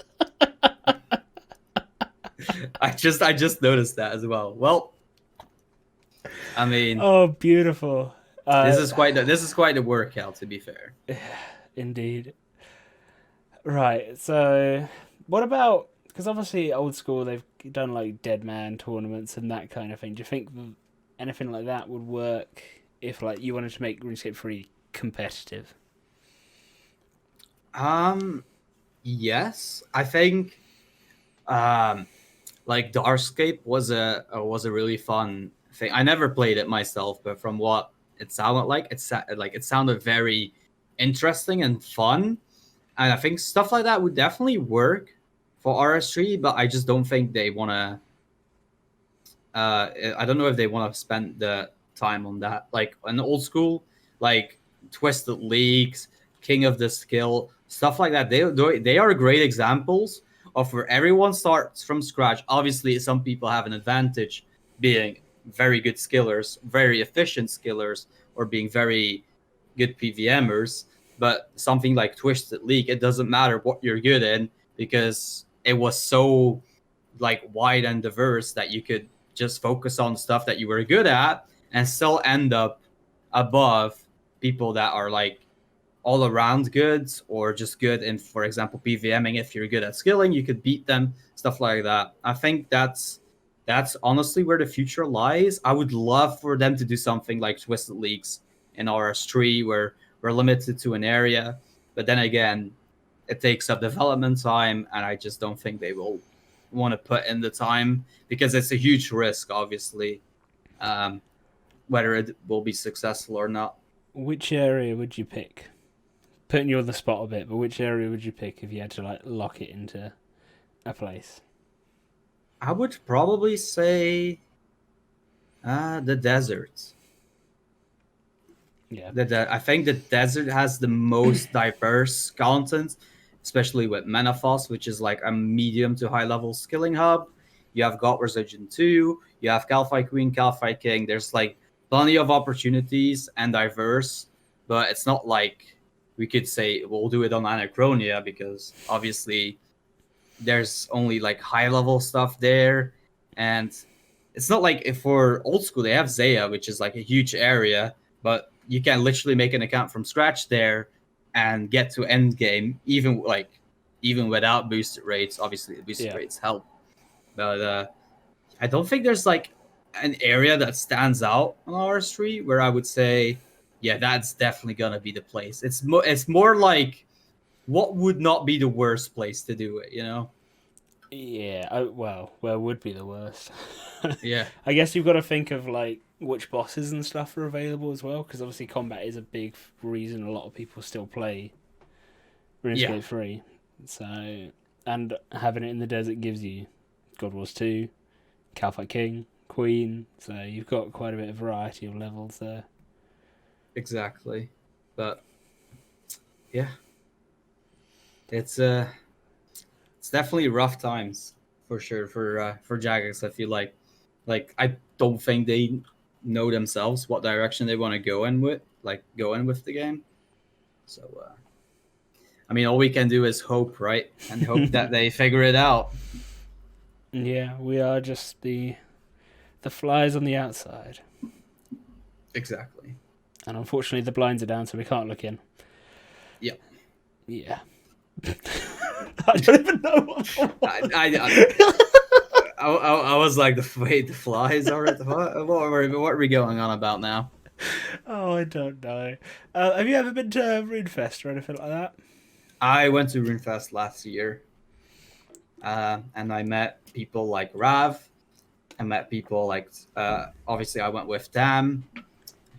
I just noticed that as well. Well, I mean, Oh, beautiful. this is quite a workout, to be fair. Indeed. Right. So, what about? Because obviously, old school, they've done like dead man tournaments and that kind of thing. Do you think anything like that would work if like you wanted to make RuneScape 3 competitive? Yes, I think um like Darscape was a really fun thing. I never played it myself, but from what it sounded like, it sounded very interesting and fun. And I think stuff like that would definitely work for RS3, but I just don't think they want to. I don't know if they want to spend the time on that. Like an old school, like Twisted Leagues, King of the Skill, stuff like that. They are great examples of where everyone starts from scratch. Obviously, some people have an advantage being very good skillers, very efficient skillers, or being very good PVMers. But something like Twisted League, it doesn't matter what you're good in because it was so like wide and diverse that you could just focus on stuff that you were good at and still end up above people that are like all around good or just good in, for example, PVMing. If you're good at skilling, you could beat them, stuff like that. I think that's honestly where the future lies. I would love for them to do something like Twisted Leagues in RS3 where we're limited to an area, but then again, it takes up development time, and I just don't think they will want to put in the time because it's a huge risk, obviously, um, whether it will be successful or not. Which area would you pick? Putting you on the spot a bit, but which area would you pick if you had to like lock it into a place? I would probably say the desert. Yeah. I think the desert has the most diverse content, especially with Menafos, which is like a medium to high level skilling hub. You have God Resurgent 2, you have Calphi Queen, Calphi King. There's like plenty of opportunities and diverse, but it's not like we could say we'll do it on Anachronia because obviously there's only like high level stuff there. And it's not like if for old school, they have Zaya, which is like a huge area, but you can literally make an account from scratch there and get to end game, even without boosted rates. Obviously, the boosted Yeah. rates help, but I don't think there's like an area that stands out on RS3 where I would say, yeah, that's definitely gonna be the place. It's more like what would not be the worst place to do it, you know? Yeah. Oh, well, where would be the worst? Yeah, I guess you've got to think of like which bosses and stuff are available as well, because obviously combat is a big reason a lot of people still play yeah, RuneScape 3. So, and having it in the desert gives you God Wars 2, Calpite King, Queen. So you've got quite a bit of variety of levels there. exactly. But yeah, it's it's definitely rough times for sure for Jagex. I feel like I don't think they know themselves what direction they want to go in with the game. So I mean, all we can do is hope, right, and hope that they figure it out. Yeah, we are just the flies on the outside, Exactly. and unfortunately the blinds are down, so we can't look in. Yeah. Yeah. I don't even know what. I was like, the flies are at the what are we going on about now? Oh, I don't know. Have you ever been to Runefest or anything like that? I went to Runefest last year, and I met people like Rav. I met people like obviously I went with Tam,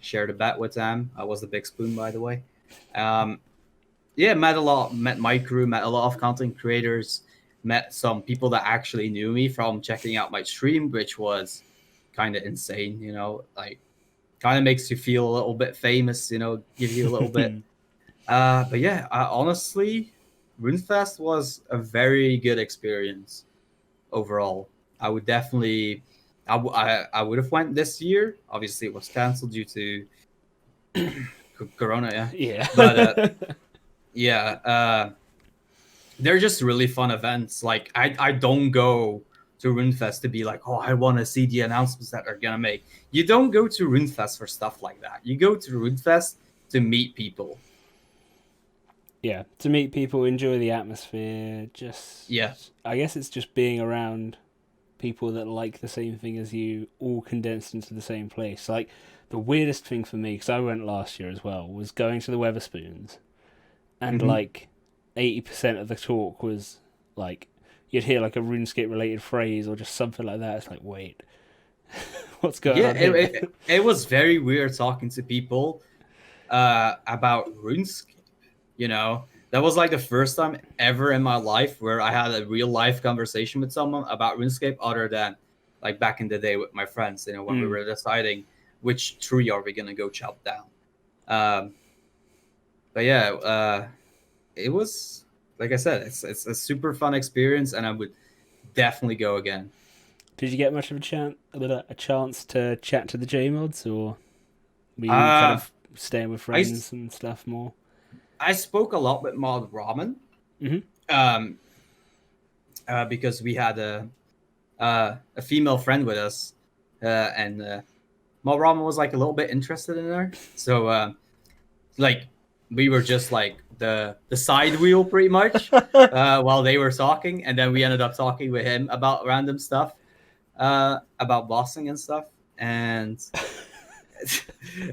shared a bet with Tam. I was the big spoon, by the way. Um, yeah, met my crew, met a lot of content creators, met some people that actually knew me from checking out my stream, which was kind of insane. You know, like kind of makes you feel a little bit famous. You know, give you a little bit But yeah, honestly, Runefest was a very good experience overall. I would definitely, I would have went this year. Obviously, it was canceled due to Corona. Yeah, Yeah. but yeah, they're just really fun events. Like I don't go to Runefest to be like, oh, I want to see the announcements that they're gonna make. You don't go to Runefest for stuff like that. You go to Runefest to meet people. Yeah, to meet people, enjoy the atmosphere. Yeah. Just, I guess it's just being around people that like the same thing as you, all condensed into the same place. Like the weirdest thing for me, because I went last year as well, was going to the Weatherspoons, and Hmm. like 80% of the talk was like you'd hear like a RuneScape related phrase or just something like that. It's like, wait, what's going Yeah, on here? it was very weird talking to people about RuneScape. You know, that was like the first time ever in my life where I had a real life conversation with someone about RuneScape, other than like back in the day with my friends. You know, when we Mm. were deciding which tree are we gonna go chop down. Um, but yeah, it was like I said, it's a super fun experience, and I would definitely go again. Did you get much of a chance to chat to the J mods, or were you kind Uh, of staying with I friends and stuff more? I spoke a lot with Mod Ramen, Hmm. um, because we had a female friend with us, and Mod Ramen was like a little bit interested in her, so like we were just like the side wheel pretty much while they were talking, and then we ended up talking with him about random stuff, about bossing and stuff, and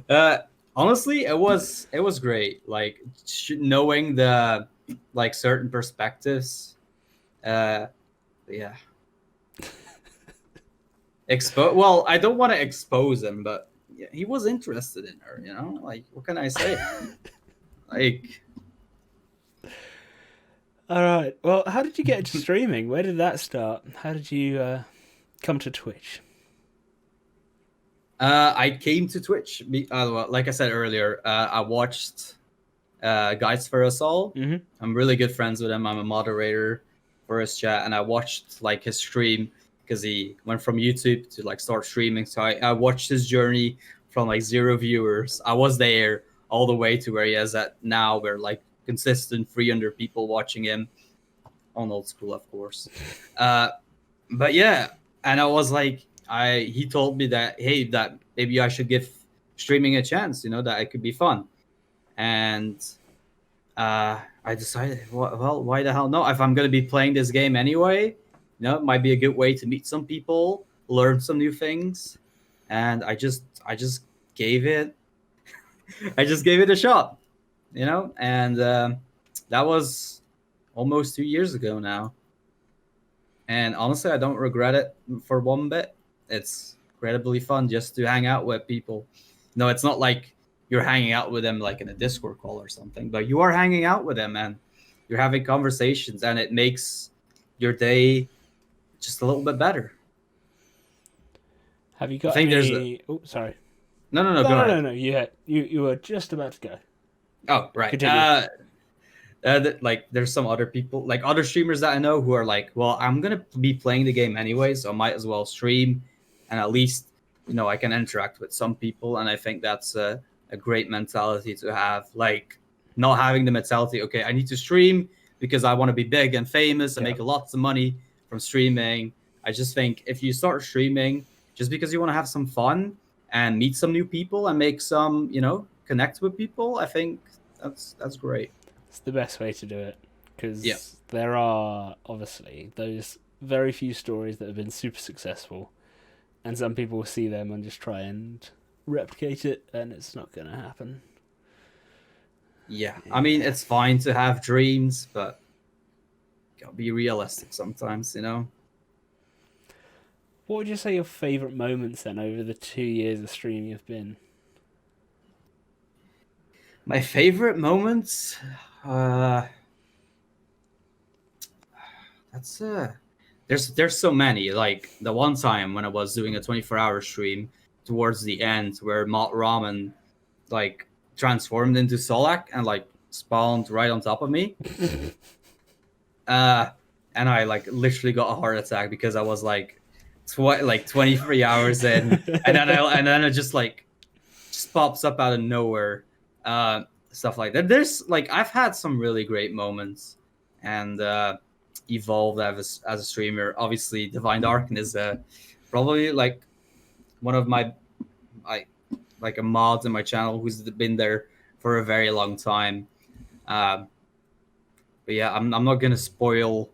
uh, honestly, it was great. Like knowing the like certain perspectives. Uh, yeah, Well, I don't want to expose him, but yeah, he was interested in her. You know, like what can I say? Like, All right. Well, how did you get into streaming? Where did that start? How did you come to Twitch? I came to Twitch. Well, like I said earlier, I watched Guides for Us All. Hmm. I'm really good friends with him. I'm a moderator for his chat, and I watched like his stream because he went from YouTube to like start streaming. So I watched his journey from like 0 viewers. I was there all the way to where he is at now, where like consistent 300 people watching him on old school, of course. Uh, but yeah, and I was like, he told me that hey, that maybe I should give streaming a chance. You know, that it could be fun, and I decided, well, why the hell no? If I'm gonna be playing this game anyway, it might be a good way to meet some people, learn some new things, and I just gave it, I just gave it a shot, and that was almost 2 years ago now, and honestly, I don't regret it for one bit. It's incredibly fun just to hang out with people. No, it's not like you're hanging out with them like in a Discord call or something, but you are hanging out with them and you're having conversations, and it makes your day just a little bit better. Have you I got think there's a any? Oh, sorry. no. No, Go no, no, ahead. no. You were just about to go. Oh, right. Continue. Like there's some other people, like other streamers that I know who are like, well, I'm gonna be playing the game anyway, so I might as well stream, and at least I can interact with some people, and I think that's a great mentality to have. Like not having the mentality, okay, I need to stream because I want to be big and famous and Yeah. make lots of money from streaming. I just think if you start streaming just because you want to have some fun and meet some new people and make some, connect with people, I think that's great. It's the best way to do it Yeah. because there are obviously those very few stories that have been super successful, and some people will see them and just try and replicate it, and it's not going to happen. Yeah, I mean, Yeah. it's fine to have dreams, but gotta be realistic sometimes. What would you say your favourite moments then over the 2 years of streaming have been? My favorite moments, uh, that's there's so many. Like the one time when I was doing a 24-hour stream towards the end, where Malt Ramen like transformed into Solak, and like spawned right on top of me. And I like literally got a heart attack because I was like 23 hours in, and then it just pops up out of nowhere. Stuff like that. There's like I've had some really great moments, and evolved as a streamer. Obviously, Divine Darkness is probably like one of my like a mod in my channel who's been there for a very long time. Um, but yeah, I'm not gonna spoil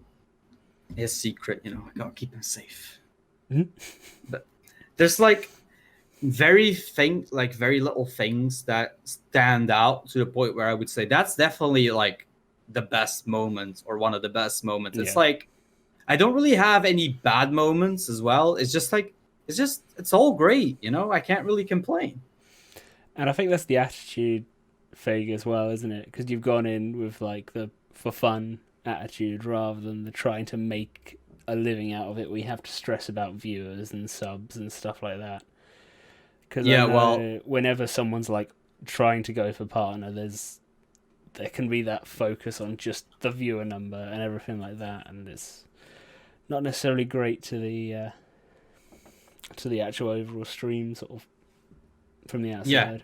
his secret. You know, I gotta keep him safe. But there's like very little things that stand out to the point where I would say that's definitely like the best moment or one of the best moments. It's like I don't really have any bad moments as well. It's all great, you know. I can't really complain. And I think that's the attitude thing as well, isn't it? Because you've gone in with like the for fun attitude rather than the trying to make a living out of it. We have to stress about viewers and subs and stuff like that. Because whenever someone's like trying to go for partner, there can be that focus on just the viewer number and everything like that, and it's not necessarily great to the actual overall stream sort of from the outside.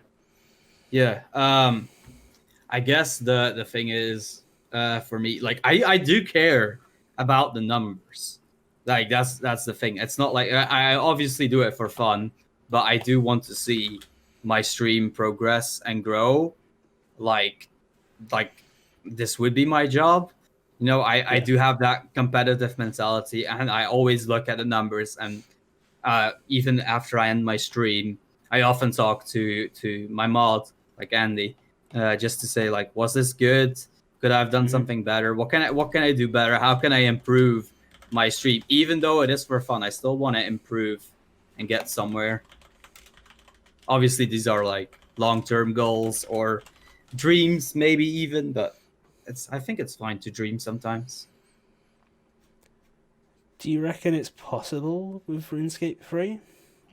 Yeah. I guess the thing is, for me, like I do care about the numbers. Like that's the thing. It's not like I obviously do it for fun, but I do want to see my stream progress and grow. Like this would be my job. You know, I do have that competitive mentality, and I always look at the numbers. And even after I end my stream, I often talk to my mod, like Andy, just to say like, was this good? Could I have done something better? What can I do better? How can I improve my stream? Even though it is for fun, I still want to improve and get somewhere. Obviously, these are like long-term goals or dreams, maybe even, but I think it's fine to dream sometimes. Do you reckon it's possible with RuneScape 3?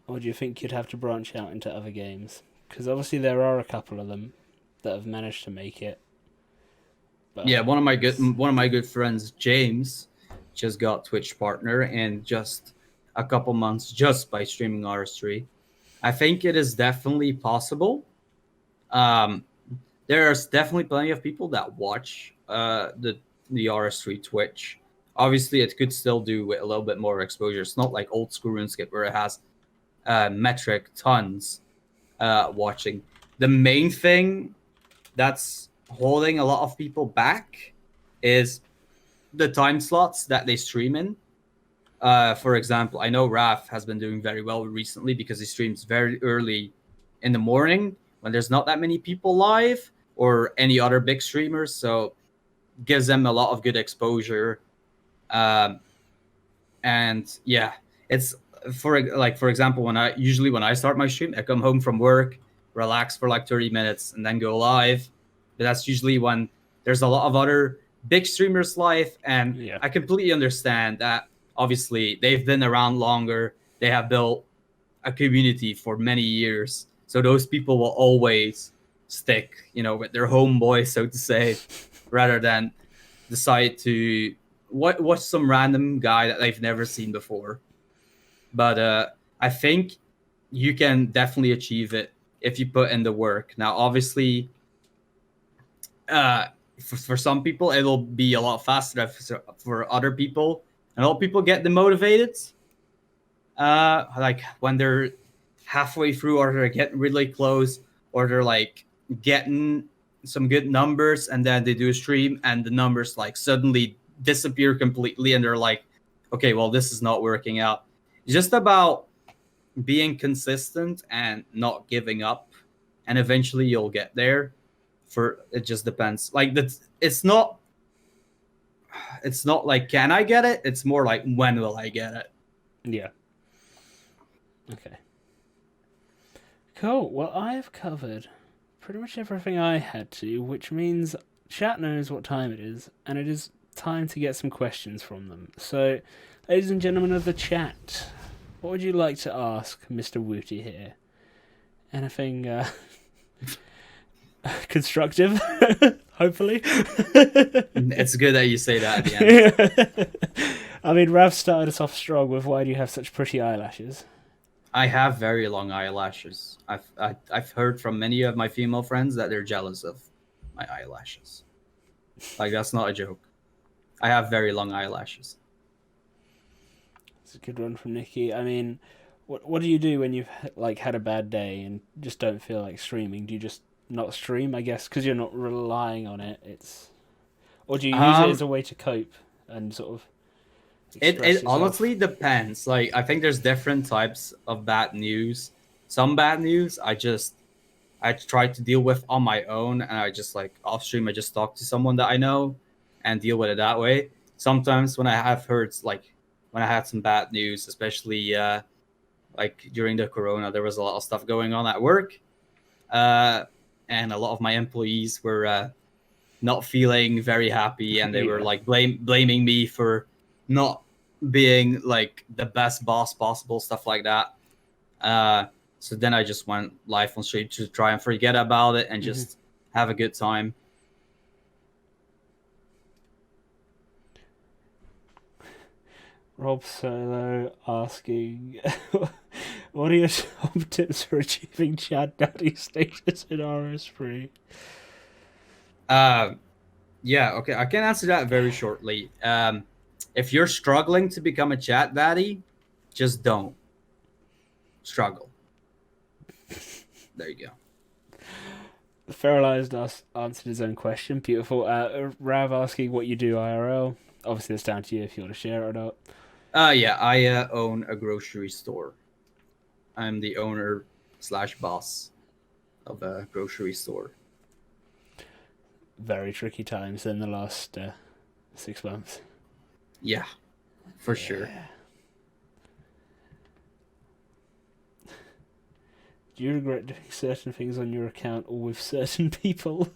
Or do you think you'd have to branch out into other games? Because obviously there are a couple of them that have managed to make it. But yeah, one of my good friends, James, just got Twitch partner in just a couple months just by streaming RS3. I think it is definitely possible. There's definitely plenty of people that watch the RS3 Twitch. Obviously, it could still do with a little bit more exposure. It's not like old school RuneScape where it has metric tons watching. The main thing that's holding a lot of people back is the time slots that they stream in. For example, I know Raf has been doing very well recently because he streams very early in the morning when there's not that many people live or any other big streamers, so gives them a lot of good exposure. And yeah, it's for example, when I start my stream, I come home from work, relax for like 30 minutes, and then go live. But that's usually when there's a lot of other big streamers live, and I completely understand that. Obviously, they've been around longer. They have built a community for many years, so those people will always stick, with their homeboy, so to say, rather than decide to watch some random guy that they've never seen before. But I think you can definitely achieve it if you put in the work. Now, obviously, for some people, it'll be a lot faster. For other people, and a lot of people get demotivated. Like when they're halfway through, or they're getting really close, or they're like getting some good numbers, and then they do a stream, and the numbers like suddenly disappear completely, and they're like, okay, well, this is not working out. It's just about being consistent and not giving up, and eventually you'll get there. It just depends. Like it's not like, can I get it? It's more like, when will I get it? Yeah. Okay. Cool. Well, I've covered pretty much everything I had to, which means chat knows what time it is, and it is time to get some questions from them. So, ladies and gentlemen of the chat, what would you like to ask Mr. Woutiiee here? Anything Constructive, hopefully. It's good that you say that at the end. I mean, Rav started us off strong with why do you have such pretty eyelashes? I have very long eyelashes. I've heard from many of my female friends that they're jealous of my eyelashes. Like, that's not a joke. I have very long eyelashes. It's a good one from Nikki. I mean, what do you do when you've like had a bad day and just don't feel like streaming? Do you just not stream? I guess because you're not relying on it. Or do you use it as a way to cope and sort of express It yourself? honestly depends. Like, I think there's different types of bad news. Some bad news I try to deal with on my own, and I just like off stream I just talk to someone that I know and deal with it that way. Sometimes when I have heard like when I had some bad news, especially like during the corona, there was a lot of stuff going on at work, and a lot of my employees were not feeling very happy, and they were like blaming me for not being like the best boss possible, stuff like that. So then I just went live on stream to try and forget about it and just have a good time. Rob Solo asking, what are your top tips for achieving Chad Daddy status in RS3? Yeah, okay, I can answer that very shortly. If you're struggling to become a chat daddy, just don't struggle. There you go. Feralized answered his own question. Beautiful. Rav asking what you do IRL. Obviously, it's down to you if you want to share it or not. Yeah, I own a grocery store. I'm the owner / boss of a grocery store. Very tricky times in the last 6 months. Yeah, for sure. Do you regret doing certain things on your account or with certain people?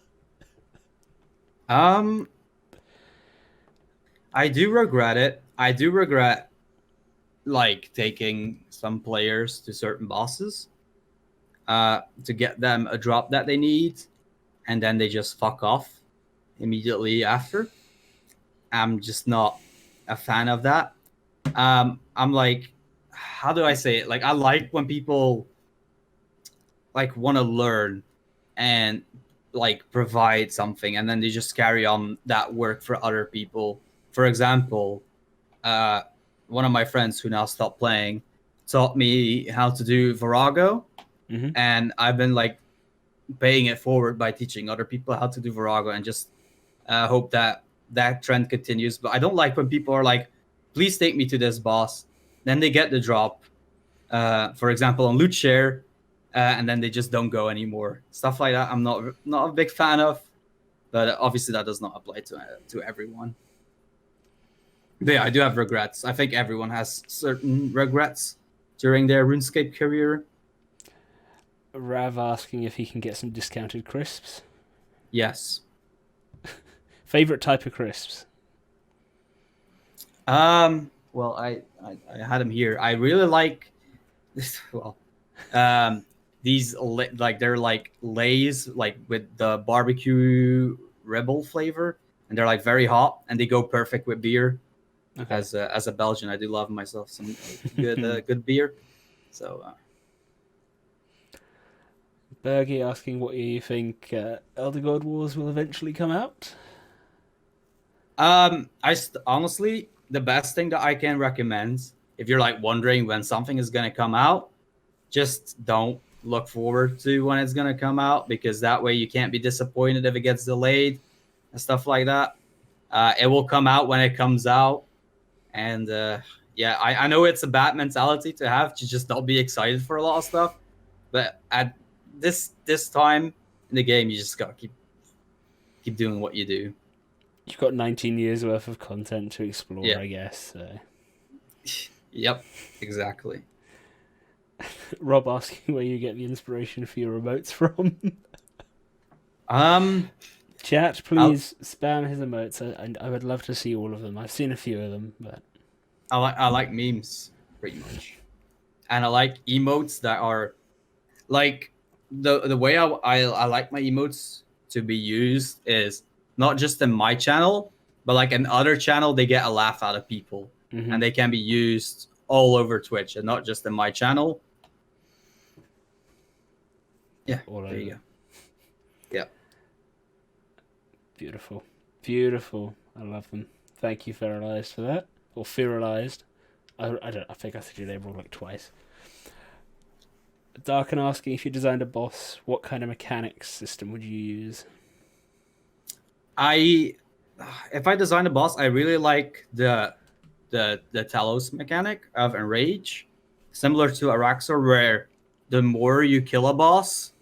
I do regret it. I do regret like taking some players to certain bosses to get them a drop that they need, and then they just fuck off immediately after. I'm just not a fan of that. I'm like, how do I say it? Like, I like when people like want to learn and like provide something, and then they just carry on that work for other people. For example, one of my friends who now stopped playing taught me how to do Virago, and I've been like paying it forward by teaching other people how to do Virago, and just hope that that trend continues. But I don't like when people are like, please take me to this boss, then they get the drop, for example on loot share, and then they just don't go anymore. Stuff like that I'm not a big fan of, but obviously that does not apply to everyone. But yeah, I do have regrets. I think everyone has certain regrets during their RuneScape career. Rav asking if he can get some discounted crisps. Yes. Favorite type of crisps? Well, I had them here. I really like this. Well, these like they're like Lay's, like with the barbecue rebel flavor, and they're like very hot, and they go perfect with beer. Okay. As a Belgian, I do love myself some good good beer. So. Bergie asking what you think Elder God Wars will eventually come out. Honestly, the best thing that I can recommend, if you're like wondering when something is gonna come out, just don't look forward to when it's gonna come out, because that way you can't be disappointed if it gets delayed and stuff like that. It will come out when it comes out, and yeah, I know it's a bad mentality to have, to just not be excited for a lot of stuff, but at this time in the game, you just gotta keep doing what you do. You've got 19 years worth of content to explore, yeah. I guess. So. Yep, exactly. Rob asking where you get the inspiration for your emotes from. Chat, please spam his emotes. I would love to see all of them. I've seen a few of them, but I like memes pretty much, and I like emotes that are like the way I like my emotes to be used is not just in my channel, but like in other channel, they get a laugh out of people, Mm-hmm. and they can be used all over Twitch and not just in my channel. Yeah, All there over. you go. Yeah. Beautiful. Beautiful. I love them. Thank you, Feralized, for that. Or Feralized. I think I said your name wrong like twice. Darken asking, if you designed a boss, what kind of mechanics system would you use? I if I design a boss, I really like the Talos mechanic of Enrage, similar to Araxor, where the more you kill a boss,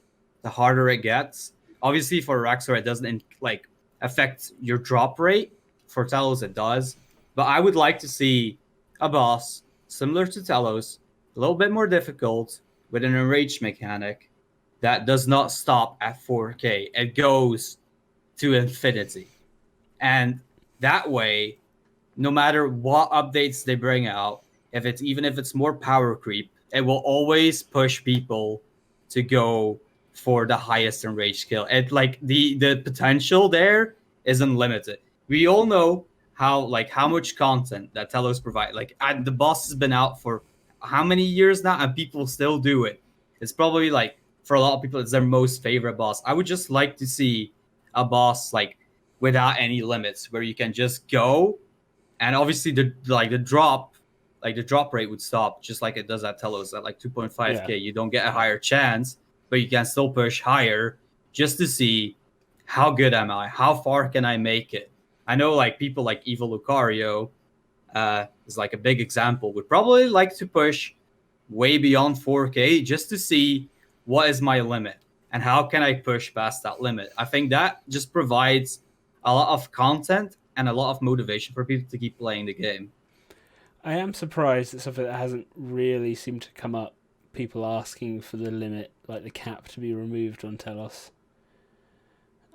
the harder it gets. Obviously, for Araxor, it doesn't like affect your drop rate. For Talos, it does. But I would like to see a boss similar to Talos, a little bit more difficult, with an Enrage mechanic that does not stop at 4K. It goes to infinity. And that way, no matter what updates they bring out, if it's more power creep, it will always push people to go for the highest enraged skill. It like the potential there is unlimited. We all know how much content that Telos provide. Like the boss has been out for how many years now, and people still do it. It's probably like for a lot of people, it's their most favorite boss. I would just like to see a boss like without any limits, where you can just go, and obviously the drop rate would stop just like it does at Telos at like 2.5k. Yeah. You don't get a higher chance, but you can still push higher just to see how good am I, how far can I make it. I know like people like Evil Lucario is like a big example, would probably like to push way beyond 4k just to see what is my limit and how can I push past that limit. I think that just provides a lot of content and a lot of motivation for people to keep playing the game. I am surprised at something that hasn't really seemed to come up. People asking for the limit, like the cap, to be removed on Telos.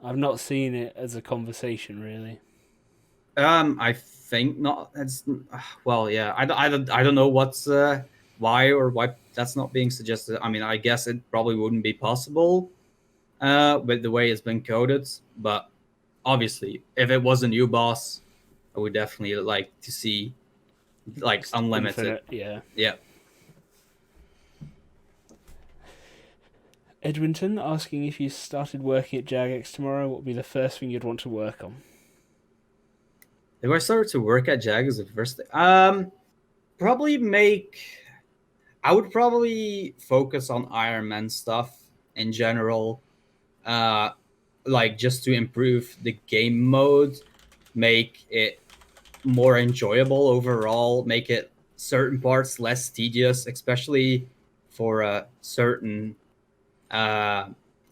I've not seen it as a conversation, really. I think not. It's well, yeah. I don't know what's why or why that's not being suggested. I mean, I guess it probably wouldn't be possible with the way it's been coded. But obviously, if it was a new boss, I would definitely like to see like Just unlimited. infinite, yeah. Yeah. Edwinton asking, if you started working at Jagex tomorrow, what would be the first thing you'd want to work on? If I started to work at Jag as the first thing, probably make. I would probably focus on Ironman stuff in general, uh, like just to improve the game mode, make it more enjoyable overall, make it certain parts less tedious, especially for a certain, uh,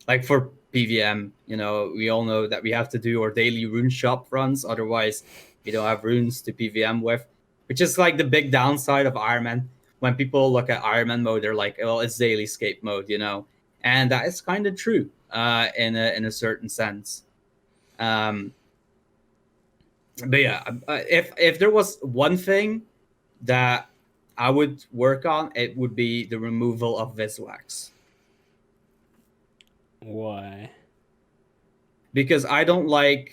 like for PVM. You know, we all know that we have to do our daily rune shop runs, otherwise we don't have runes to PVM with, which is like the big downside of Ironman. When people look at Ironman mode, they're like, "Oh, it's daily scape mode," you know, and that is kind of true in a certain sense. Um, but yeah, if there was one thing that I would work on, it would be the removal of Viswax, Why? because I don't like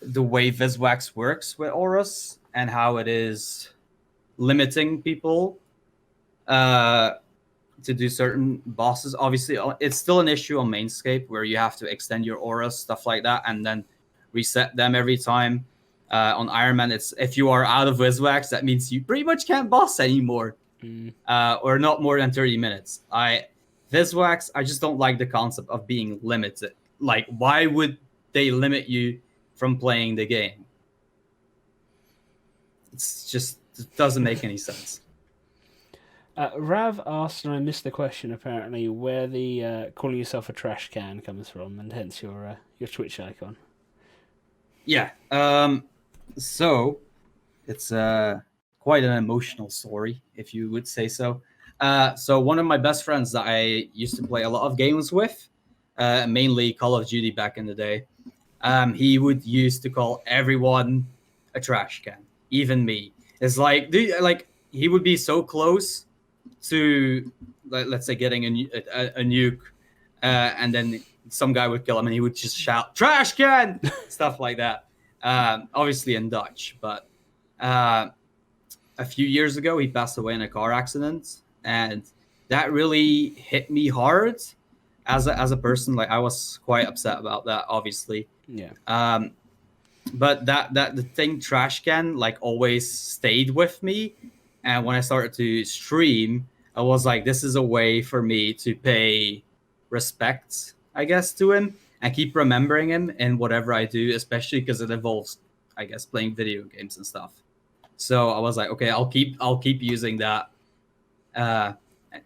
the way Viswax works with auras and how it is limiting people uh, to do certain bosses. Obviously, it's still an issue on Mainscape where you have to extend your auras, stuff like that, and then reset them every time. On Iron Man, it's if you are out of Viswax, that means you pretty much can't boss anymore, Mm. or not more than 30 minutes. Viswax, I just don't like the concept of being limited. Like, why would they limit you from playing the game? It doesn't make any sense. Rav asked, and I missed the question apparently, where the calling yourself a trash can comes from, and hence your Twitch icon. Yeah. So it's quite an emotional story, if you would say so. So one of my best friends that I used to play a lot of games with, mainly Call of Duty back in the day, he would used to call everyone a trash can, even me. It's like, like he would be so close to, let's say, getting a nuke and then some guy would kill him, and he would just shout "trash can," stuff like that. Obviously in Dutch, but a few years ago he passed away in a car accident, and that really hit me hard as a person. Like I was quite upset about that, obviously. Yeah. But that the thing trash can like always stayed with me, and when I started to stream, I was like, this is a way for me to pay respect, I guess, to him and keep remembering him in whatever I do, especially because it involves, I guess, playing video games and stuff. So I was like, okay, I'll keep using that uh,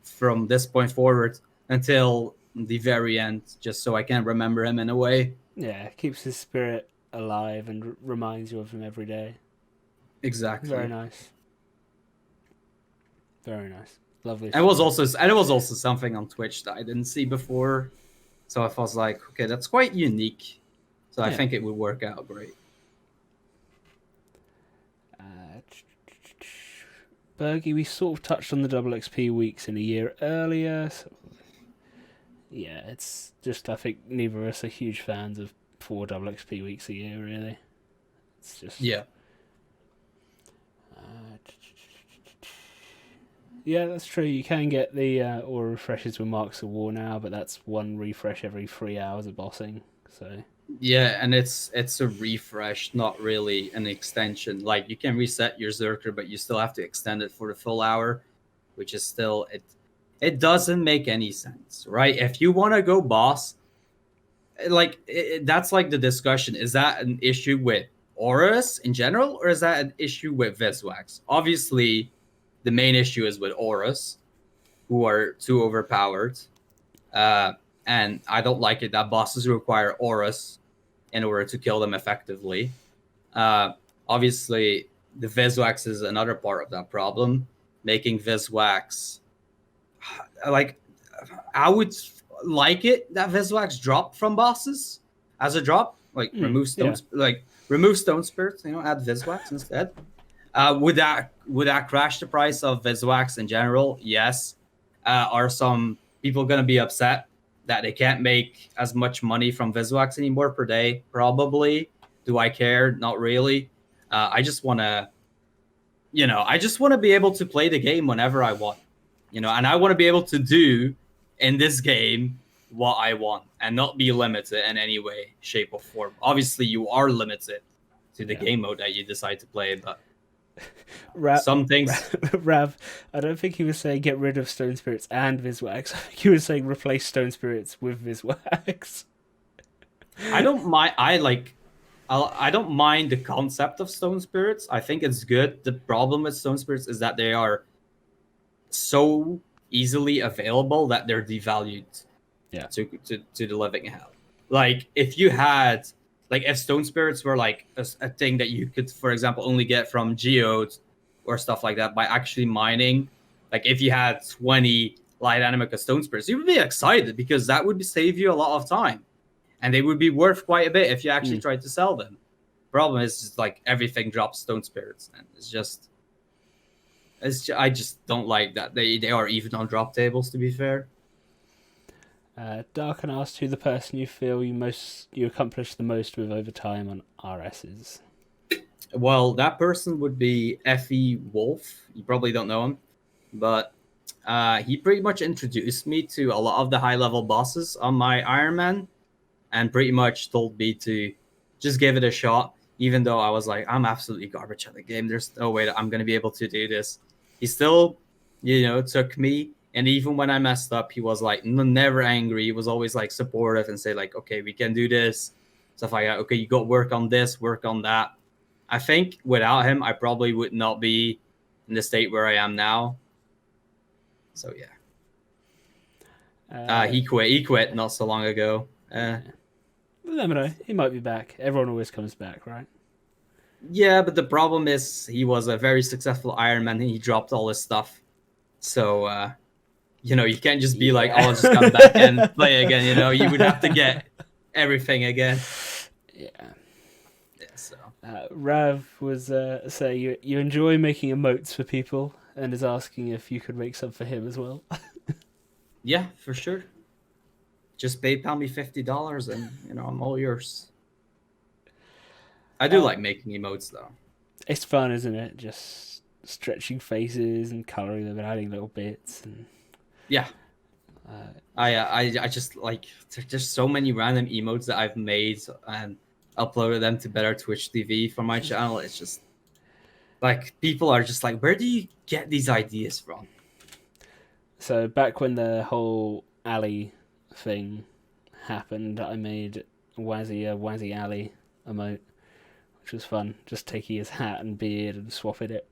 from this point forward until the very end, just so I can remember him in a way. Yeah, keeps his spirit alive and reminds you of him every day. Very Exactly. nice. Very nice. Lovely And story. it was also something on Twitch that I didn't see before. So I was like, okay, that's quite unique. So I Yeah. think it would work out great. Bergie, we sort of touched on the double XP weeks in a year earlier. So yeah, it's just I think neither of us are huge fans of 4 double XP weeks a year, really. It's just Yeah. yeah, that's true. You can get the aura refreshes with Marks of War now, but that's one refresh every 3 hours of bossing. So Yeah, and it's a refresh, not really an extension. Like you can reset your Zerker, but you still have to extend it for the full hour, which is still it doesn't make any sense, right? If you want to go boss, like that's like the discussion. Is that an issue with auras in general, or is that an issue with Viswax? Obviously, the main issue is with auras, who are too overpowered. Uh, and I don't like it that bosses require auras in order to kill them effectively. Uh, Obviously, the Viswax is another part of that problem, making Viswax like I would like it that Viswax drop from bosses as a drop, like yeah, remove stone spirits, add Viswax instead. Would that crash the price of Viswax in general? Yes. Are some people gonna be upset that they can't make as much money from Viswax anymore per day? Probably. Do I care? Not really. I just wanna, I just want to be able to play the game whenever I want, and I want to be able to do in this game what I want and not be limited in any way, shape, or form. Obviously, you are limited to the yeah. game mode that you decide to play, but Ra- some things Rav, I don't think he was saying get rid of Stone Spirits and Viswax. I think he was saying replace Stone Spirits with Viswax. I don't mind. I don't mind the concept of stone spirits. I think it's good. The problem with stone spirits is that they are so easily available that they're devalued Yeah. to the living hell. Like if stone spirits were like a thing that you could, for example, only get from geodes or stuff like that by actually mining. Like if you had 20 light animica stone spirits, you would be excited because that would save you a lot of time, and they would be worth quite a bit if you actually tried to sell them. Problem is just like everything drops stone spirits, and I just don't like that they are even on drop tables. To be fair, Darken asked who the person you feel you accomplish the most with over time on RS is. well, that person would be Effie Wolf. You probably don't know him, but he pretty much introduced me to a lot of the high level bosses on my Ironman, and pretty much told me to just give it a shot. Even though I was like, I'm absolutely garbage at the game. There's no way that I'm gonna be able to do this. He still, took me. And even when I messed up, he was like never angry. He was always like supportive and say like, okay, we can do this. Stuff like that. Okay, you got work on this, work on that. I think without him, I probably would not be in the state where I am now. So yeah. He quit. He quit not so long ago. Never know. He might be back. Everyone always comes back, right? Yeah, but the problem is he was a very successful Ironman and he dropped all his stuff. So you can't just be like, oh, I'll just come back and play again. You would have to get everything again. Yeah. Yeah. So Rav was saying you enjoy making emotes for people and is asking if you could make some for him as well. yeah, for sure. just PayPal me $50 and I'm all yours. I do Uh, like making emotes though. it's fun, isn't it? Just stretching faces and coloring them and adding little bits. And Yeah, uh, I just like there's just so many random emotes that I've made and uploaded them to Better Twitch TV for my channel. It's just like people are just like, where do you get these ideas from? so back when the whole alley thing happened, I made Wazzy a Wazzy Alley emote, which was fun. Just taking his hat and beard and swapping it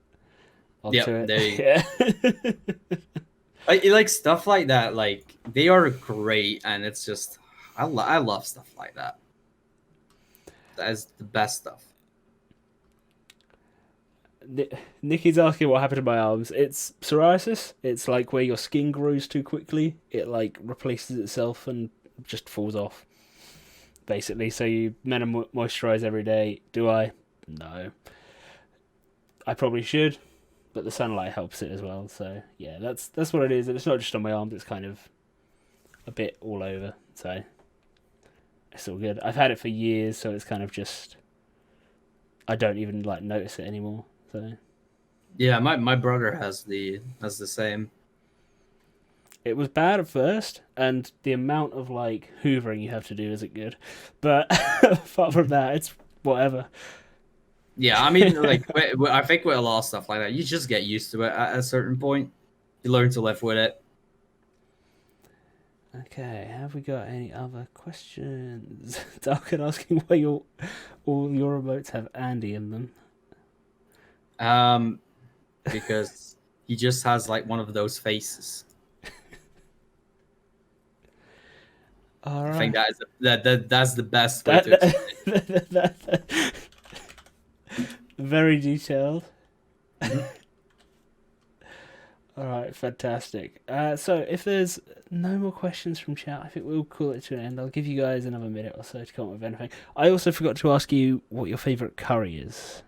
onto Yep, it. there you go. Yeah. I like stuff like that. Like they are great, and it's just I love stuff like that. That is the best stuff. Nikki's asking what happened to my arms. It's psoriasis. It's like where your skin grows too quickly. It like replaces itself and just falls off. Basically, so you meant to moisturize every day. Do I? No. I probably should, but the sunlight helps it as well. So yeah, that's what it is. And it's not just on my arms. It's kind of a bit all over. So it's all good. I've had it for years, so it's kind of just I don't even like notice it anymore. So Yeah, my brother has the same. it was bad at first, and the amount of like hoovering you have to do isn't good. But apart from that, it's whatever. Yeah, I mean, like I think with a lot of stuff like that, you just get used to it at a certain point. You learn to live with it. Okay, have we got any other questions? Darkin asking why all your remotes have Andy in them. Because he just has like one of those faces. All I right. think that's the best way to explain that, very detailed. it. All right, fantastic. So if there's no more questions from chat, I think we'll call it to an end. I'll give you guys another minute or so to come up with anything. I also forgot to ask you what your favorite curry is.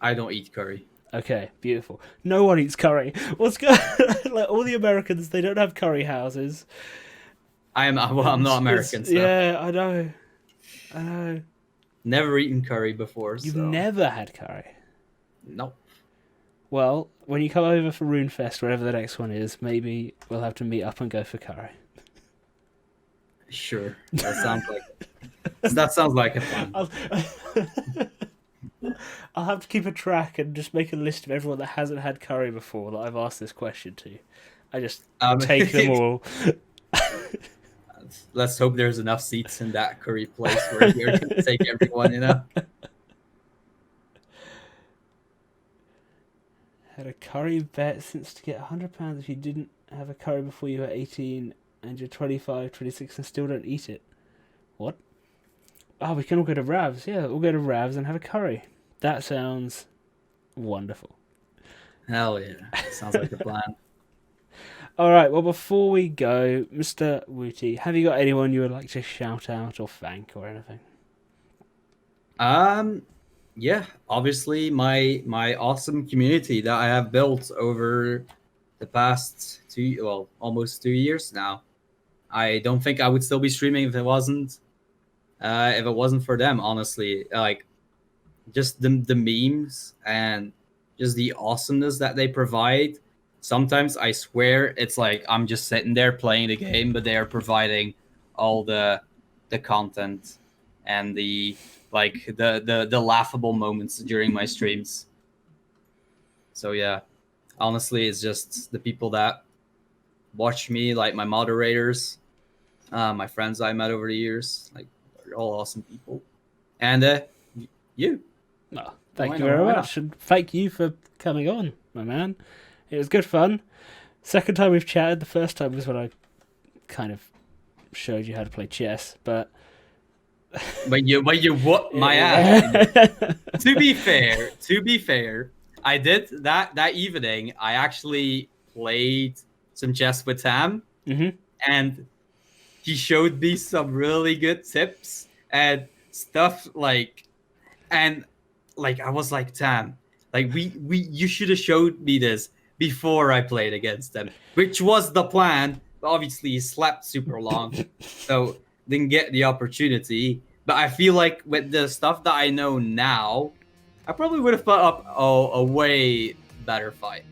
I don't eat curry. Okay, beautiful. No one eats curry. What's going? Like all the Americans, they don't have curry houses. I'm not American, so yeah, I know. I know. never eaten curry before. You've So never had curry. nope. Well, when you come over for Runefest, wherever the next one is, maybe we'll have to meet up and go for curry. Sure, that sounds like a fun. I'll have to keep a track and just make a list of everyone that hasn't had curry before that I've asked this question to. I just take them all. Let's hope there's enough seats in that curry place where you're gonna take everyone. Had a curry bet since to get £100 if you didn't have a curry before you were 18 and you're 25, 26 and still don't eat it. What? Oh, we can all go to Rav's. Yeah, we'll go to Rav's and have a curry. That sounds wonderful. Hell yeah, sounds like a plan. All right, well, before we go, Mr. Woutiiee, have you got anyone you would like to shout out or thank or anything? Yeah, obviously my awesome community that I have built over the past almost 2 years now. I don't think I would still be streaming if it wasn't for them, honestly. Like just the memes and just the awesomeness that they provide. Sometimes I swear it's like I'm just sitting there playing the game, but they are providing all the content and the laughable moments during my streams. So yeah, honestly, it's just the people that watch me, like my moderators, my friends I met over the years, like they're all awesome people. And you. Oh, thank you very much, and thank you for coming on, my man. It was good fun. Second time we've chatted. The first time was when I kind of showed you how to play chess, but when you whooped my ass. To be fair, I did that evening. I actually played some chess with Tam, and he showed me some really good tips and stuff and I was like, Tam, like you should have showed me this before I played against them, which was the plan. but obviously he slept super long, so didn't get the opportunity. But I feel like with the stuff that I know now, I probably would have put up a way better fight.